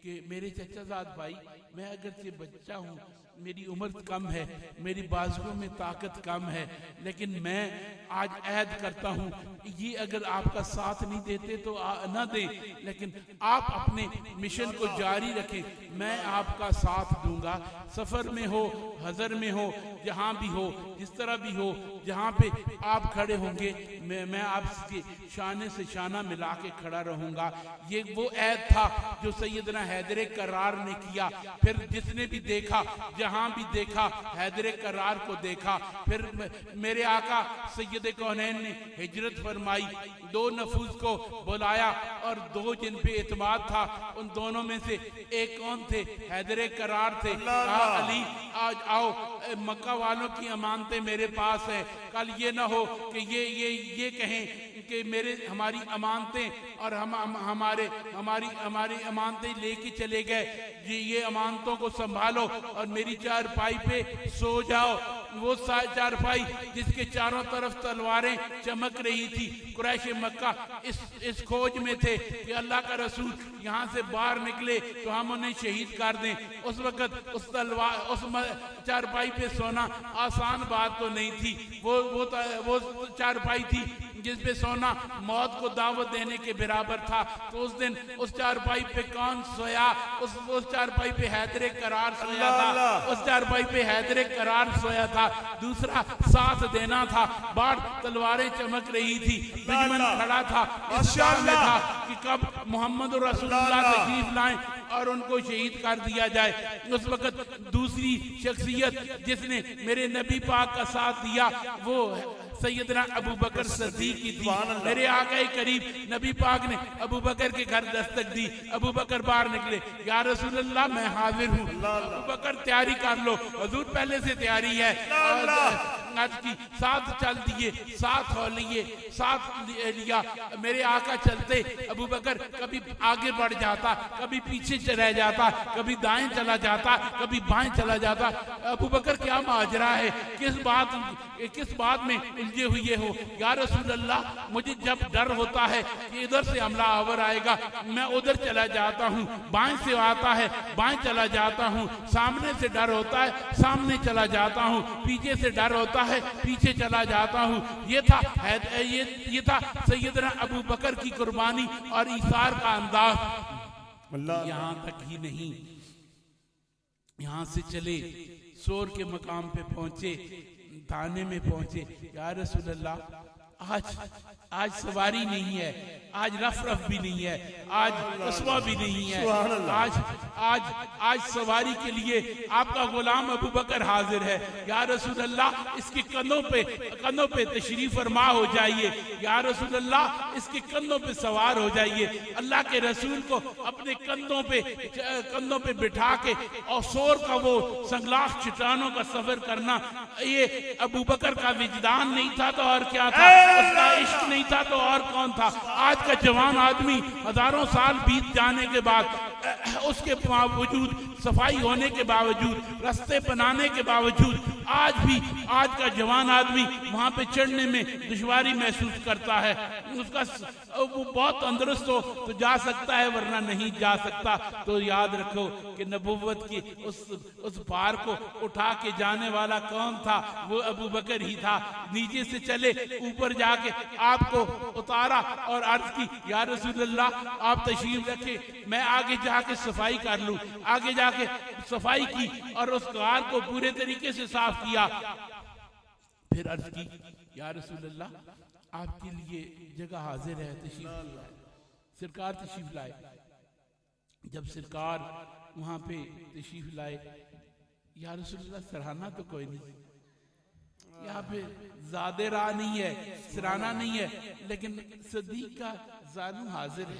कि मेरे चचाजाद भाई, मैं अगरचे बच्चा हूँ, मेरी उम्र कम है, मेरी बाजुओं में ताकत कम है, लेकिन मैं आज ऐद करता हूँ, ये अगर आपका साथ नहीं देते तो ना दें, लेकिन आप अपने मिशन को जारी रखें, मैं आपका साथ दूंगा। सफर में हो, हजर में हो, जहाँ भी हो, जिस तरह भी हो, जहाँ पे आप खड़े होंगे मैं आपके शाने से शाना मिला के खड़ा रहूंगा। ये वो ऐद था जो सैयदना हैदर करार ने किया। फिर जिसने भी देखा, जहां भी देखा, हैदर करार को देखा। फिर मेरे आका सैयद कौनैन ने हिजरत फरमाई, 2 नफूस को बुलाया और 2 जिन पे एतमाद था, उन दोनों में से एक कौन थे? हैदर करार थे। कहा अली आज आओ, मक्का वालों की अमानतें मेरे पास है, कल ये ना हो कि ये कहें कि हमारी अमानतें और हमारी अमानतें लेके चले गए, ये अमानतों को संभालो और मेरी चारपाई पे सो जाओ। वो चारपाई जिसके चारों तरफ तलवारें चमक रही थी। कुरैश मक्का इस खोज में थे कि अल्लाह का रसूल यहाँ से बाहर निकले तो हम उन्हें शहीद कर दें। उस वक्त उस चारपाई पे सोना आसान बात तो नहीं थी। वो चारपाई थी जिस पे सोना मौत को दावत देने के बराबर था। तो उस दिन उस चारपाई पे कौन सोया? उस चारपाई पे हैदर करार सोया था। उस चारपाई पे हैदर करार सोया था। दूसरा साथ देना था। बाहर तलवारें चमक रही थी, दुश्मन खड़ा था, इस में था कि कब मोहम्मद रसूलुल्लाह तशरीफ लाएं और उनको शहीद कर दिया जाए। उस वक्त दूसरी शख्सियत जिसने मेरे नबी पाक का साथ दिया वो सैयदना अबू बकर सिद्दीक की थी। मेरे आगे करीब नबी पाक ने अबू बकर के घर दस्तक दी। अबू बकर बाहर निकले, या रसूल अल्लाह मैं हाजिर हूँ। अबू बकर तैयारी कर लो, हुजूर पहले से तैयारी है। की साथ चल दिए, साथ हो लिए, साथ लिया। मेरे आका चलते, अबू बकर कभी आगे बढ़ जाता, कभी पीछे रह जाता, कभी दाएं चला जाता, कभी बाएं चला जाता। अबू बकर क्या माजरा है? किस बात में उलझे हुए हो? या रसूल अल्लाह मुझे जब डर होता है कि इधर से हमला आवर आएगा, मैं उधर चला जाता हूँ, बाएं से आता है बाएं चला जाता हूँ, सामने से डर होता है सामने चला जाता हूँ, पीछे से डर होता है पीछे चला जाता हूँ। ये था सैयदना अबू बकर की कुर्बानी और ईसार का अंदाज। यहाँ तक ही नहीं, यहाँ से चले सोर के मकाम पे पहुंचे, थाने में पहुंचे। या रसूल अल्लाह आज सवारी नहीं है, आज रफ भी नहीं है, आज रस्वा भी नहीं है, आज सवारी के लिए आपका गुलाम अबू बकर हाजिर है। या रसूल अल्लाह इसके कंधों पे तशरीफ फरमा हो जाइए। या रसूल अल्लाह इसके कंधों पे सवार हो जाइए। अल्लाह के रसूल को अपने कंधों पे बिठा के और सोर का वो संगलाख चट्टानों का सफर करना, ये अबू बकर का विजदान नहीं था तो और क्या था? उसका इश्क नहीं था तो और कौन था? आज का जवान आदमी हजारों साल बीत जाने के बाद, उसके बावजूद, सफाई होने के बावजूद, रास्ते बनाने के बावजूद, आज का जवान आदमी वहां पे चढ़ने में दुश्वारी महसूस करता है। उसका वो बहुत तंदुरुस्त हो तो जा सकता है, वरना नहीं जा सकता। तो याद रखो कि नबुव्वत की उस पार को उठा के जाने वाला कौन था? वो अबू बकर ही था। नीचे से चले, ऊपर जाके आपको उतारा और अर्ज की, या रसूल अल्लाह आप तशरीफ रखे, मैं आगे जाके सफाई कर लूं। आगे जाके सफाई की और उस कार को पूरे तरीके से साफ किया। फिर अर्ज की, या रसूल अल्लाह आपके लिए जगह हाजिर है, तशरीफ लाए। सरकार तशरीफ लाए। जब सरकार वहां पे तशरीफ लाए, या रसूल अल्लाह सराहना तो कोई नहीं, यहाँ पे ज़ादे राह नहीं है, सराहना नहीं है, लेकिन सदीक का जानू हाजिर है।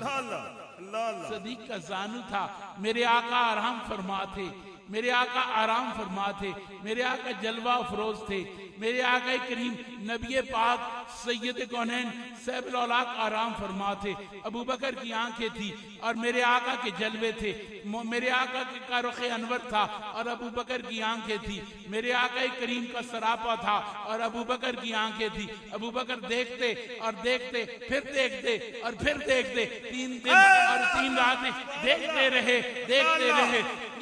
सदीक का जानू था। मेरे आका आराम फरमा थे, मेरे आका आराम फरमा थे, मेरे आका जलवा अफरोज थे। मेरे आका करीम नबी पाक सैयद कौनैन सैयदुल औलाद आराम फरमा थे, अबू बकर की आंखें थी और मेरे आका के जलवे थे, मेरे आका का रुख अनवर था और अबू बकर की आंखें थी, मेरे आका करीम का सरापा था और अबू बकर की आंखें थी। अबू बकर देखते और देखते फिर देखते और फिर देखते, 3 दिन और 3 रातें देखते रहे।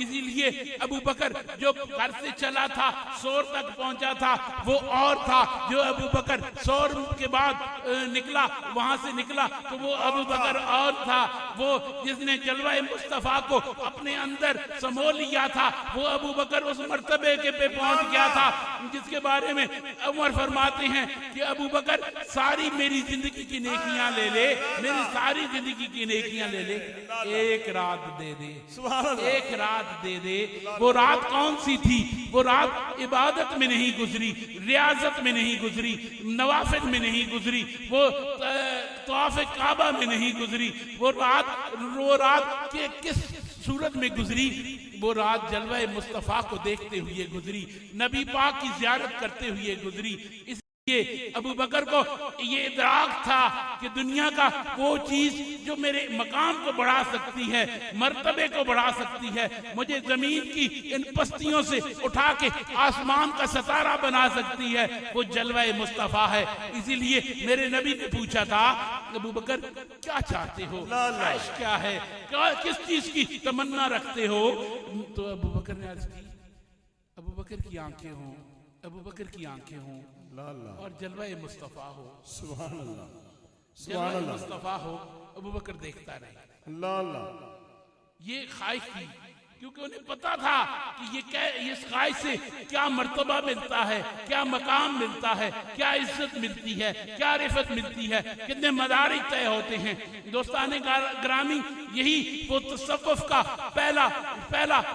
इसीलिए अबू बकर जो घर से चला था शोर तक पहुंचा था वो और था, जो अबू बकर शोर के बाद निकला, वहां से निकला तो वो अबू बकर और था, वो जिसने जलवा मुस्तफा को अपने अंदर समो लिया था, वो अबू बकर उस मर्तबे के पे पहुंच गया था जिसके बारे में उमर फरमाते हैं कि अबू बकर सारी मेरी जिंदगी की नेकियां ले ले, मेरी सारी जिंदगी की नेकियां ले ले, एक रात दे दे, एक रात दे दे। वो रात कौन सी थी? वो रात इबादत में नहीं गुजरी, रियाजत में नहीं गुजरी, नवाफिल में नहीं गुजरी, वो तवाफ काबा में नहीं गुजरी, वो रात के किस सूरत में गुजरी? वो रात जलवा मुस्तफा को देखते हुए गुजरी, नबी पाक की जियारत करते हुए गुजरी। ये अबू बकर को ये इदराक था कि दुनिया का वो चीज जो मेरे मकाम को बढ़ा सकती है, मर्तबे को बढ़ा सकती है, मुझे जमीन की इन पस्तियों से उठा के आसमान का सितारा बना सकती है, वो जलवा मुस्तफा है। इसीलिए मेरे नबी ने पूछा था, अबू बकर क्या चाहते हो, ख्वाहिश क्या है, किस चीज की तमन्ना रखते हो? तो अबू बकर ने अर्ज की, अबू बकर की आंखें हों, अबू बकर की आंखें हों और जलवा मुस्तफा हो, सुभान अल्लाह, जलवा मुस्तफा हो, अबू बकर देखता रहे। अल्लाह अल्लाह, ये ख्वाहिश थी, क्योंकि उन्हें पता था कि ये इस ख्वाहिश से क्या मर्तबा मिलता है, क्या मकाम मिलता है, क्या इज्जत मिलती है, क्या रिफत मिलती है, कितने मदारिज तय होते हैं। दोस्ताने ग्रामी, यही वो तसव्वुफ का पहला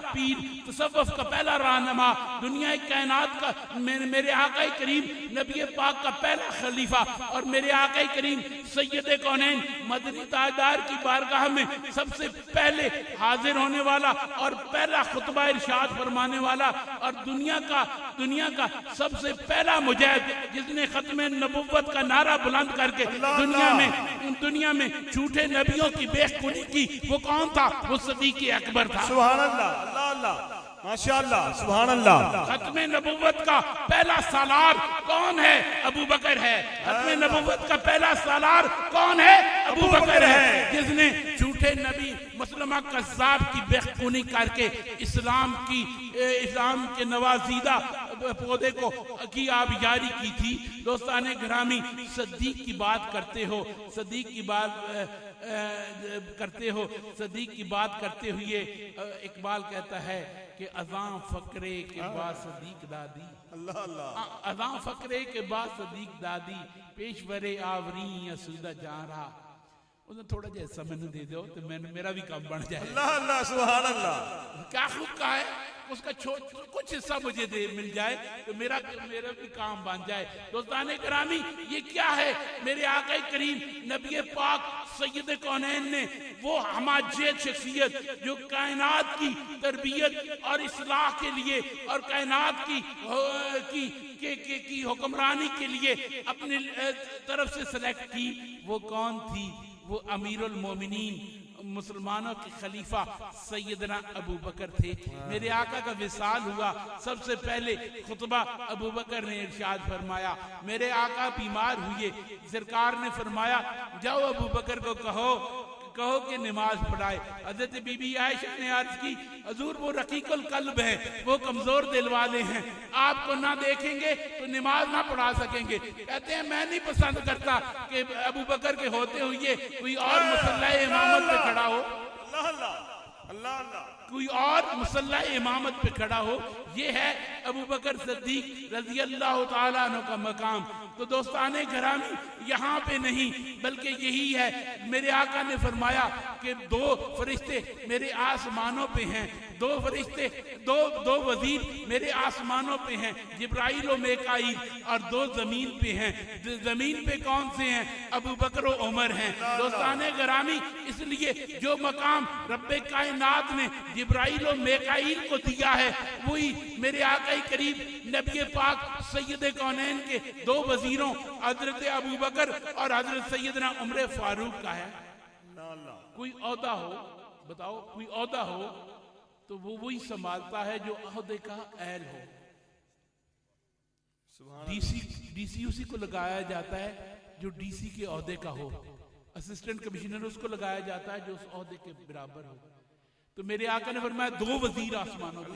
पीर, तसव्वुफ का पहला रहनुमा, दुनिया कायनात का मेरे आका करीम नबी पाक का पहला खलीफा और मेरे आका करीम सैयद कौनैन मदनी ताजदार की बारगाह में सबसे पहले हाजिर होने वाला और पहला खुतबा इरशाद फरमाने वाला और दुनिया का सबसे पहला मुजाहिद, जिसने खत्म नबुव्वत का नारा बुलंद करके दुनिया में झूठे नबियों की बेखुदी की, वो कौन था? वो सदीक अकबर था। सुभान अल्लाह, अल्लाह अल्लाह, माशाअल्लाह, सुभान अल्लाह। खत्म नबुव्वत का पहला सालार कौन है? अबू बकर है। खत्म नबुव्वत का पहला सालार कौन है? अबू बकर है, जिसने झूठे नबी मुसलमा कज़्ज़ाब की बेखुनी करके इस्लाम के नवाजीदा पौधे को की आबियारी की थी। दोस्ताने ग्रामी, सदीक की बात करते हो, सदीक की बात करते हुए इकबाल कहता है कि अज़ां फकरे के बाद सदीक दादी, अल्लाह अल्लाह, अज़ां फकरे के बाद सदीक दादी, पेशवरे आवरी यसूदा जा रहा। उन्हें थोड़ा जैसा मैंने दे दो तो मेरा भी काम बन जाए। अल्लाह अल्लाह, सुभान अल्लाह। क्या खूब कहा है, उसका कुछ हिस्सा मुझे मिल जाए तो मेरा भी काम बन जाए। दोस्ताने करामी, ये क्या है? मेरे आका करीम नबी पाक सैयद कौनैन ने वो हमाजियत शख्सियत जो कायनात की तरबियत और इस्लाह के लिए और कायनात की हुक्मरानी के लिए अपनी तरफ से सेलेक्ट की, वो कौन थी? वो अमीरुल मोमिनीन मुसलमानों के खलीफा सैयदना अबू बकर थे। मेरे आका का विसाल हुआ, सबसे पहले खुतबा अबू बकर ने इरशाद फरमाया। मेरे आका बीमार हुए, सरकार ने फरमाया जाओ अबू बकर को कहो कि नमाज पढ़ाए। हजरत बीबी आयशा ने अर्ज की, हजूर वो रकीकुल कल्ब है, वो कमजोर दिल वाले हैं, आपको ना देखेंगे तो नमाज ना पढ़ा सकेंगे। कहते हैं मैं नहीं पसंद करता कि अबू बकर के होते हुए कोई और मुसल्ला इमामत पे खड़ा हो, अल्लाह अल्लाह, अल्लाह अल्लाह, कोई और मुसल्ला इमामत पे खड़ा हो। ये है अबू बकर सिद्दीक रज़ी अल्लाह तआला अन्हु का मकाम। तो दोस्ताने घरामी, यहाँ पे नहीं बल्कि यही है। मेरे आका ने फरमाया कि 2 फरिश्ते मेरे आसमानों पे हैं, 2 फरिश्ते, दो वजीर मेरे आसमानों पे हैं, जिब्राइल और मीकाईल, और 2 जमीन पे हैं। जमीन पे कौन से हैं? अबू बकर और उमर हैं। दोस्ताने घरामी, इसलिए जो मकाम रब्बे कायनात ने जिब्राइल और मेकाइल को दिया है वही मेरे आका करीब नबी पाक सैयद कौनैन के दो वजीरों हजरत अबू बकर और हजरत सैयदना उमर फारूक का है। कोई औहदा हो, बताओ कोई औहदा हो तो वो वही संभालता है जो औहदे का अहल हो। डीसी उसी को लगाया जाता है जो डीसी के औहदे का हो, असिस्टेंट कमिश्नर उसको लगाया जाता है जो उस औहदे के बराबर हो। तो मेरे आका ने फरमाया दो वजीर आसमानों पे,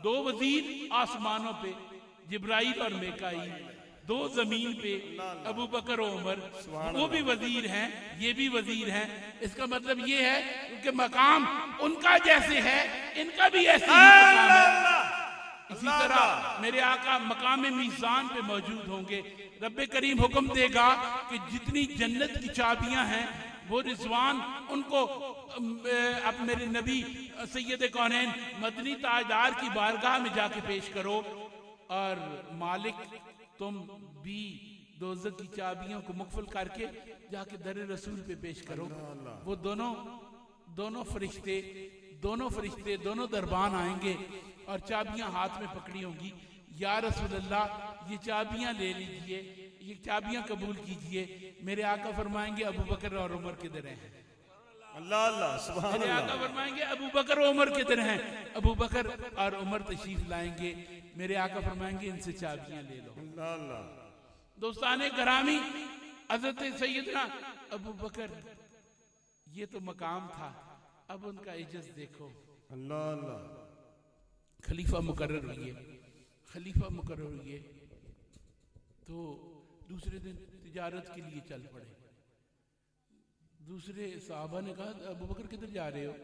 दो वजीर आसमानों पे जिब्राइल और मेकाइल, दो जमीन पे अबू बकर और उमर, वो भी वजीर हैं ये भी वजीर हैं। इसका मतलब ये है क्योंकि मकाम उनका जैसे है इनका भी ऐसे ही मकाम है। इसी तरह मेरे आका मकाम मीज़ान पे मौजूद होंगे। रब्बे करीम हुक्म देगा कि जितनी जन्नत की चाबियां हैं वो रिजवान उनको अब मेरे नबी सैयद कौनैन मदनी ताजदार की बारगाह में जाके पेश करो और मालिक तुम भी दोज़ख की चाबियों को मुकफल करके जाके दर रसूल पे पेश करो। वो दोनों फरिश्ते दोनों दरबान आएंगे और चाबियां हाथ में पकड़ी होंगी। या रसूलल्लाह ये चाबियां ले लीजिए, ये चाबियां कबूल कीजिए। मेरे आका फरमाएंगे अबू बकर और उमर किधर हैं? अल्लाह अल्लाह सुभान मेरे आका फरमाएंगे अबू बकर और उमर किधर हैं? अबू बकर और उमर तशरीफ लाएंगे। मेरे आका फरमाएंगे इनसे चाबियां ले लो। अल्लाह अल्लाह। दोस्ताने करामी हजरत सैयदना अबू बकर ये तो मकाम था, अब उनका इज्जत देखो। अल्लाह अल्लाह। खलीफा मुकर्रर हुए तो दूसरे दिन तिजारत के लिए चल पड़े। दूसरे साहबा ने कहा अबू बकर किधर जा रहे हो?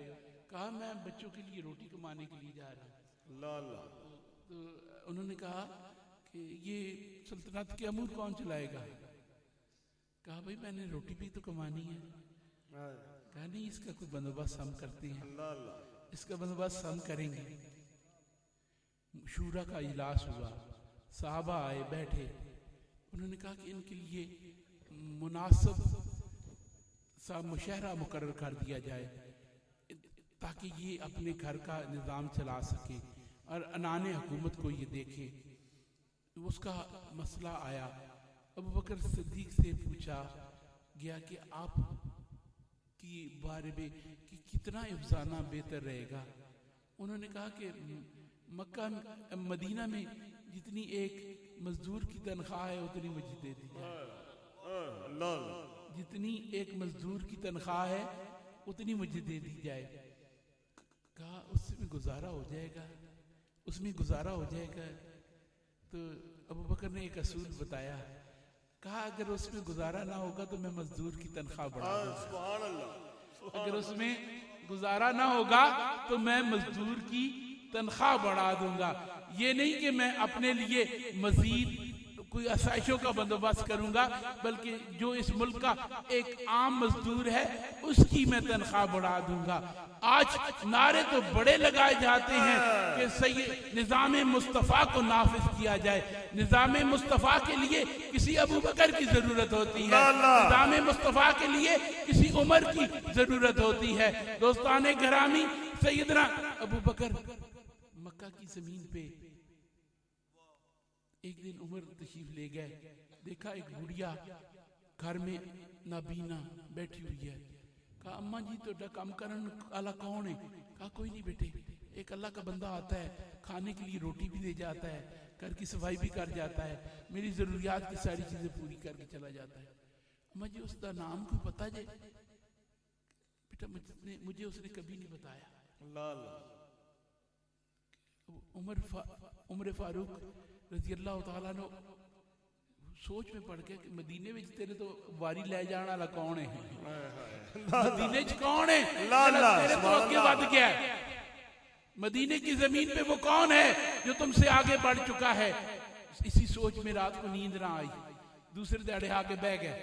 कहा मैं बच्चों के लिए रोटी कमाने के लिए जा रहा हूँ। अल्लाह अल्लाह। तो उन्होंने कहा कि ये सल्तनत के अमूर कौन चलाएगा? कहा भाई मैंने रोटी भी तो कमानी है। कहा नहीं इसका कोई बंदोबस्त हम करते हैं। अल्लाह अल्लाह। इसका बंदोबस्त हम करेंगे। शूरा का इजलास हुआ, साहबा आए बैठे, उन्होंने कहा कि इनके लिए मुनासिब सा मुशहरा मुकर्रर कर दिया जाए ताकि ये अपने घर का निज़ाम चला सके और अनाने हुकूमत को ये देखे। उसका मसला आया, अबू बकर सिद्दीक से पूछा गया कि आप की बारे में कि कितना अफसाना बेहतर रहेगा। उन्होंने कहा कि मक्का मदीना में जितनी एक मजदूर की तनख्वाह है उतनी मुझे दे दी जाए। जितनी एक मजदूर की तनख्वाह है उतनी मुझे दे दी जाए। कहा उसमें गुजारा हो जाएगा, उसमें गुजारा हो जाएगा। तो अबू बकर ने एक असूल बताया, कहा अगर उसमें गुजारा ना होगा तो मैं मजदूर की तनख्वाह बढ़ा दूंगा। अगर उसमें गुजारा ना होगा तो मैं मजदूर की तनख्वाह बढ़ा दूंगा। ये नहीं कि मैं अपने लिए मजीद कोई आसाइशों का बंदोबस्त करूंगा, बल्कि जो इस मुल्क का एक आम मजदूर है उसकी मैं तनख्वाह बढ़ा दूंगा। आज नारे तो बड़े लगाए जाते हैं कि सही निज़ाम मुस्तफ़ा को नाफिज किया जाए। निज़ाम मुस्तफ़ा के लिए किसी अबू बकर की जरूरत होती है, निज़ाम मुस्तफ़ा के लिए किसी उमर की जरूरत होती है। दोस्ताने घरामी सैयदना अबू बकर मक्का की जमीन पे एक दिन उमर तशरीफ ले गए, देखा एक बुढ़िया घर में नाबीना बैठी हुई है। कहा अम्मा जी तो काम करने वाला कौन है? कहा कोई नहीं बेटे, एक अल्लाह का बंदा आता है, खाने के लिए रोटी भी दे जाता है, घर की सफाई भी कर जाता है, मेरी जरूरियात की सारी चीजें पूरी करके चला जाता है। अम्मा जी उसका नाम कोई पता जे? बेटा मुझे उसने कभी नहीं बताया। उमर फारूक रजी अल्लाह तआला ने सोच में पड़ गया कि मदीने में तेरे तो वारी ले जाने वाला कौन है? मदीने च कौन है? तेरे तो आगे बढ़ गया। मदीने की जमीन पे वो कौन है जो तुमसे आगे बढ़ चुका है? इसी सोच में रात को नींद ना आई। दूसरे दहाड़े आके बह गए,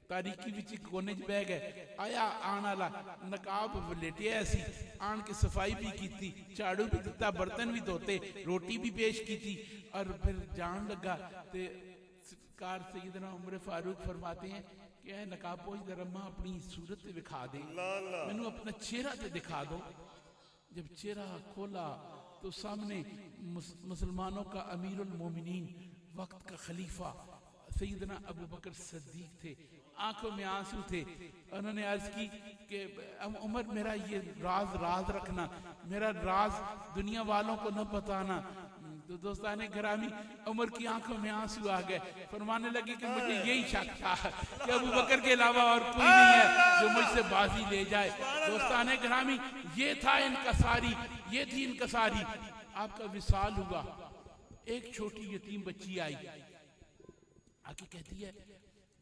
तारीकी विच कोने च बह गए। आया आन वाला नकाब लेटिया सी, आन के सफाई भी की, झाड़ू भी दिता, बर्तन भी धोते, रोटी भी पेश की और फिर जान लगा। ते कार सैयदना उमर फारूक फरमाते हैं कि ऐ नकाब पोश दर अम्मा अपनी सूरत दिखा दे, मैनू अपना चेहरा ते दिखा दो। जब चेहरा खोला तो सामने मुसलमानों का अमीरुल मोमिनीन, वक्त का खलीफा सैयदना अबू बकर सिद्दीक थे। आंखों में आंसू थे। उन्होंने अर्ज की कि उमर, मेरा ये राज रखना, मेरा राज दुनिया वालों को न बताना। तो दोस्ताने घरामी, उमर की आंखों में आंसू आ गए। फरमाने लगे कि मुझे यही शक था कि अबू बकर के अलावा और कोई नहीं है जो मुझसे बाजी ले जाए। दोस्ताने घरामी, ये था इनकसारी, ये थी इनकसारी। आपका विसाल हुआ। एक छोटी यतीम बच्ची आई, आके कहती है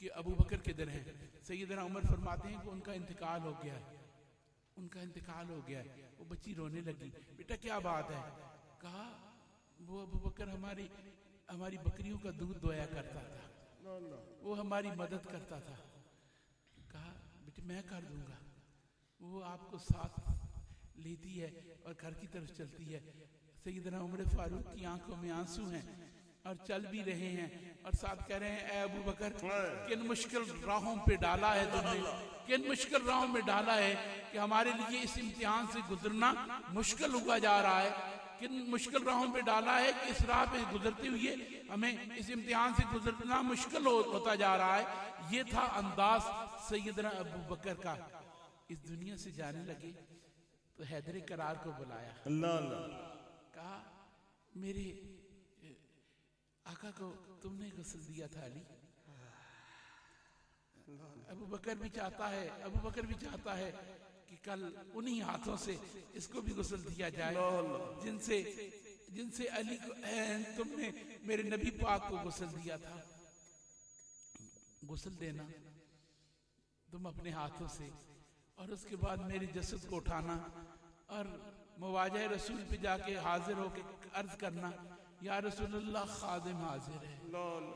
कि अबू बकर किधर हैं? सैयदना उमर फरमाते हैं कि उनका इंतकाल हो गया है, उनका इंतकाल हो गया है। वो बच्ची रोने लगी। बेटा क्या बात है? कहा वो अबू बकर हमारी बकरियों का दूध दोया करता था, वो हमारी मदद करता था। कहा बेटे मैं कर दूंगा। वो आपको साथ लेती है और घर की तरफ चलती है। सैयदना उमर फारूक की आंखों में आंसू हैं और चल भी रहे हैं और साथ कह रहे हैं, ए अबू बकर, किन मुश्किल राहों पे डाला है तुमने, किन मुश्किल राहों में डाला है कि हमारे लिए इस इम्तिहान से गुजरना मुश्किल हुआ जा रहा है। किन मुश्किल राहों पे डाला है कि इस राह पे गुजरते हुए हमें इस इम्तिहान से गुजरना मुश्किल होता जा रहा है। ये था अंदाज सैयदना अबू बकर का। इस दुनिया से जाने लगे तो हैदर करार को बुलाया। अल्लाह अल्लाह। कहा मेरे आका को तुमने गुस्ल दिया था अली। अबू बकर भी चाहता है कि कल उन्हीं हाथों से इसको भी गुस्ल दिया जाए जिनसे अली को तुमने मेरे नबी पाक को गुस्ल दिया था। गुस्ल देना तुम अपने हाथों से और उसके बाद मेरे जसद को उठाना और मुवाजा रसूल पे जाके हाजिर होके अर्ज करना, या रसूलल्लाह खादिम हाजिर है,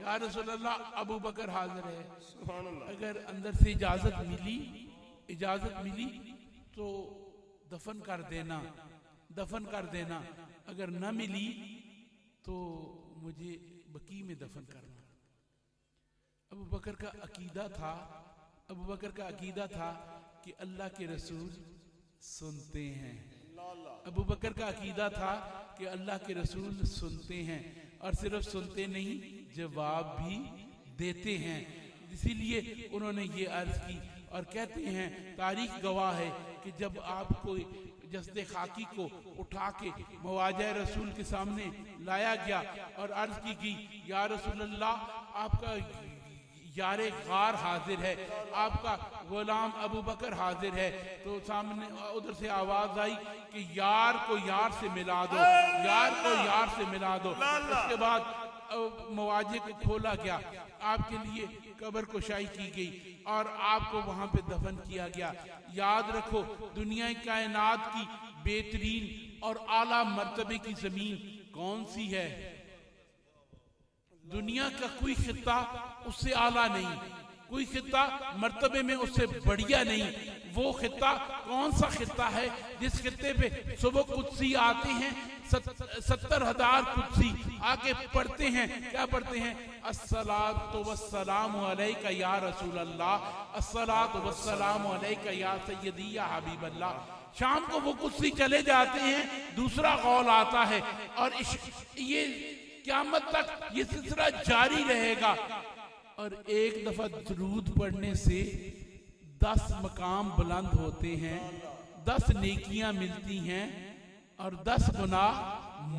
या रसूलल्लाह अबू बकर हाजिर है। अगर अंदर से इजाजत मिली तो दफन कर देना, अगर न मिली तो मुझे बकी में दफन करना। अबू बकर का अकीदा था कि अल्लाह के रसूल सुनते हैं। अबू बकर का अकीदा था कि अल्लाह के रसूल सुनते हैं और सिर्फ सुनते नहीं, जवाब भी देते हैं। इसीलिए उन्होंने ये अर्ज की और कहते हैं, तारीख गवाह है कि जब आपको जस्ते खाकी को उठा के मुवाजा रसूल के सामने लाया गया और अर्ज की गई, या रसूल अल्लाह, आपका यारे गार हाजिर है, आपका गुलाम अबू बकर हाजिर है। तो सामने उधर से आवाज आई कि यार को यार से मिला दो, यार को यार से मिला दो। उसके बाद मुवाजे को खोला गया, आपके लिए कब्र कुशाई की गई और आपको वहां पे दफन किया गया। याद रखो, दुनिया कायनात की बेहतरीन और आला मर्तबे की जमीन कौन सी है? दुनिया का कोई खित्ता उससे आला नहीं, कोई खित्ता मर्तबे में उससे बढ़िया नहीं। वो खित्ता कौन सा खित्ता है जिस खित्ते पे सुबह कुदसी आते हैं, 70,000 कुदसी आके पढ़ते हैं। क्या पढ़ते हैं? अस्सलातु वस्सलामु अलैका या रसूल अल्लाह, अस्सलातु वस्सलामु अलैका या सय्यदी या हबीब अल्लाह। शाम को वो कुदसी चले जाते हैं, दूसरा कौल आता है और ये क़यामत तक ये सिलसिला जारी रहेगा। और एक दफा दुरूद पढ़ने से 10 मकाम बुलंद होते हैं, 10 नेकियां मिलती हैं और 10 गुनाह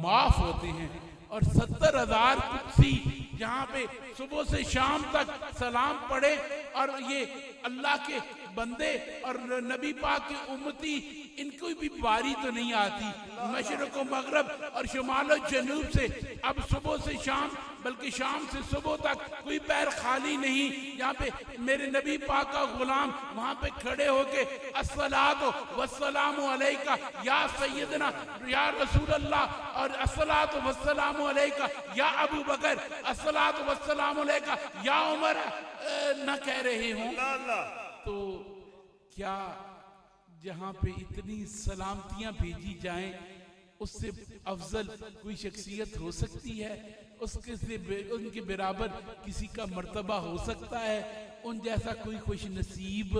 माफ होते हैं। और 70,000 कुदसी जहाँ पे सुबह से शाम तक सलाम पढ़े और ये अल्लाह के बंदे और नबी पाक के उम्मती, इनको भी बारी तो नहीं आती मशरिक़ व मगरब और शुमाल और जनूब से। अब सुबह से शाम, बल्कि शाम से सुबह तक कोई पैर खाली नहीं, यहाँ पे मेरे नबी पाक का गुलाम वहां पे खड़े होके अस्सलातु वस्सलामु अलैका या सय्यदना या रसूल अल्लाह और अस्सलातु वस्सलामु अलैका या अबू बकर, अस्सलातु वस्सलामु अलैका या उमर न कह रहे हों तो क्या जहाँ पे इतनी सलामतियां भेजी जाएं उससे अफजल कोई शख्सियत हो सकती है? उसके से उनके बराबर किसी का मर्तबा हो सकता है? उन जैसा कोई खुश नसीब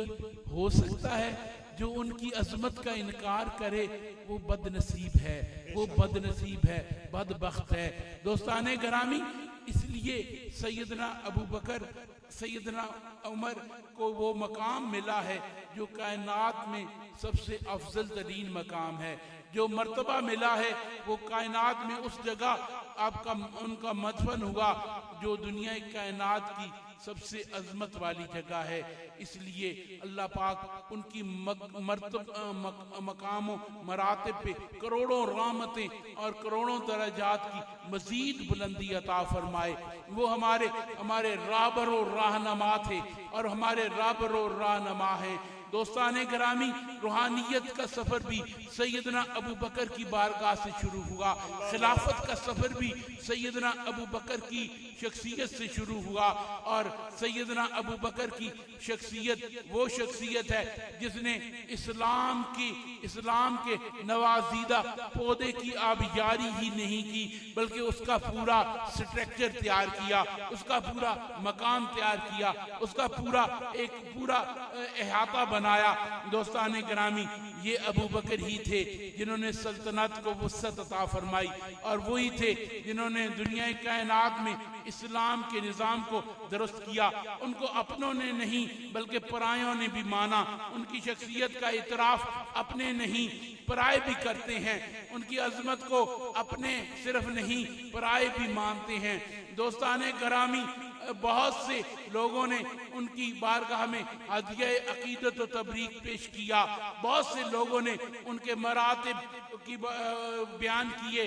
हो सकता है जो उनकी अजमत का इनकार करे वो बदनसीब है, वो बदनसीब है, बदबख्त है। दोस्ताने गिरामी, इसलिए सैयदना अबू बकर, सैयदना उमर को वो मकाम मिला है जो कायनात में सबसे अफजल तरीन मकाम है। जो मर्तबा मिला है वो कायनात में उस जगह आपका उनका मदफन हुआ जो दुनिया कायनात की सबसे अजमत वाली जगह है। इसलिए अल्लाह पाक उनकी मकामों मरातिब पे करोड़ों रहमतें और करोड़ों दर्जात की मजीद बुलंदी अता फरमाए। वो हमारे राहबरो राहनमा थे और हमारे राहबरो राहनमा है। दोस्ताने गिरामी, रूहानियत का सफर भी सैयदना अबू बकर की बारगाह से शुरू हुआ। खिलाफत का सफर भी सैयदना अबू बकर की शख्सियत से शुरू हुआ। और सैयदना अबू बकर की शख्सियत वो शख्सियत है जिसने इस्लाम के नवाजीदा पौधे की आबियारी ही नहीं की, बल्कि उसका पूरा स्ट्रक्चर तैयार किया, उसका पूरा मकान तैयार किया, उसका पूरा अहाता बनाया। दोस्ताने गिरामी, ये अबू बकर ही थे जिन्होंने सल्तनत को वुसअत अता फरमाई, और वही थे जिन्होंने दुनिया कायनात में इस्लाम के निज़ाम को दुरुस्त किया। उनको अपनों ने नहीं बल्कि परायों ने भी माना। उनकी शख्सियत का इतराफ अपने नहीं पराए भी करते हैं। उनकी अजमत को अपने सिर्फ नहीं पराए भी मानते हैं। दोस्ताने गिरामी, बहुत से लोगों ने उनकी बारगाह में हदिया अकीदत व तबरीक पेश किया। बहुत से लोगों ने उनके मरातिब की बयान किए।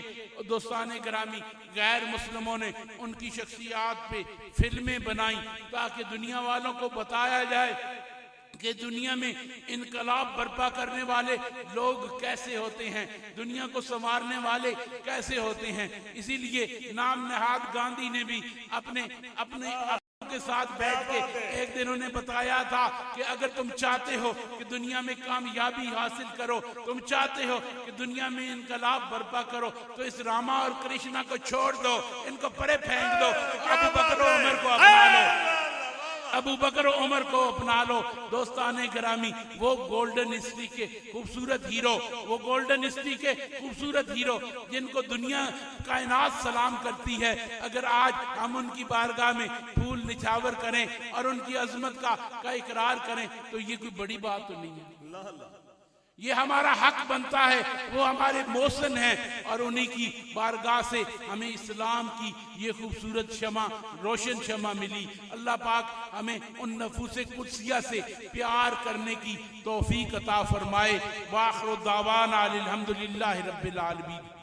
दोस्ताने गिरामी, गैर मुस्लिमों ने उनकी शख्सियत पे फिल्में बनाई ताकि दुनिया वालों को बताया जाए कि दुनिया में इनकलाब बर्पा करने वाले लोग कैसे होते हैं, दुनिया को संवारने वाले कैसे होते हैं। इसीलिए नाम नहाद गांधी ने भी अपने के साथ बैठ के एक दिन उन्हें बताया था कि अगर तुम चाहते हो कि दुनिया में कामयाबी हासिल करो, तुम चाहते हो कि दुनिया में इनकलाब बर्पा करो, तो इस रामा और कृष्णा को छोड़ दो, इनको परे फेंक दो, अबू बकर और उमर को अपना लो, अबू बकर और उमर को अपना लो। दोस्ताने गिरामी, वो गोल्डन हिस्ट्री के खूबसूरत हीरो, वो गोल्डन हिस्ट्री के खूबसूरत हीरो जिनको दुनिया कायनात सलाम करती है, अगर आज हम उनकी बारगाह में फूल निछावर करें और उनकी अजमत का इकरार करें तो ये कोई बड़ी बात तो नहीं है। ये हमारा हक बनता है, वो हमारे मौसन हैं, और उन्हीं की बारगाह से हमें इस्लाम की ये खूबसूरत शमा, रोशन शमा मिली। अल्लाह पाक हमें उन नफूसे कुदसिया से प्यार करने की तौफीक अता फरमाए। वाखिर दावाना अनिल हम्दुलिल्लाहि रब्बिल आलमीन।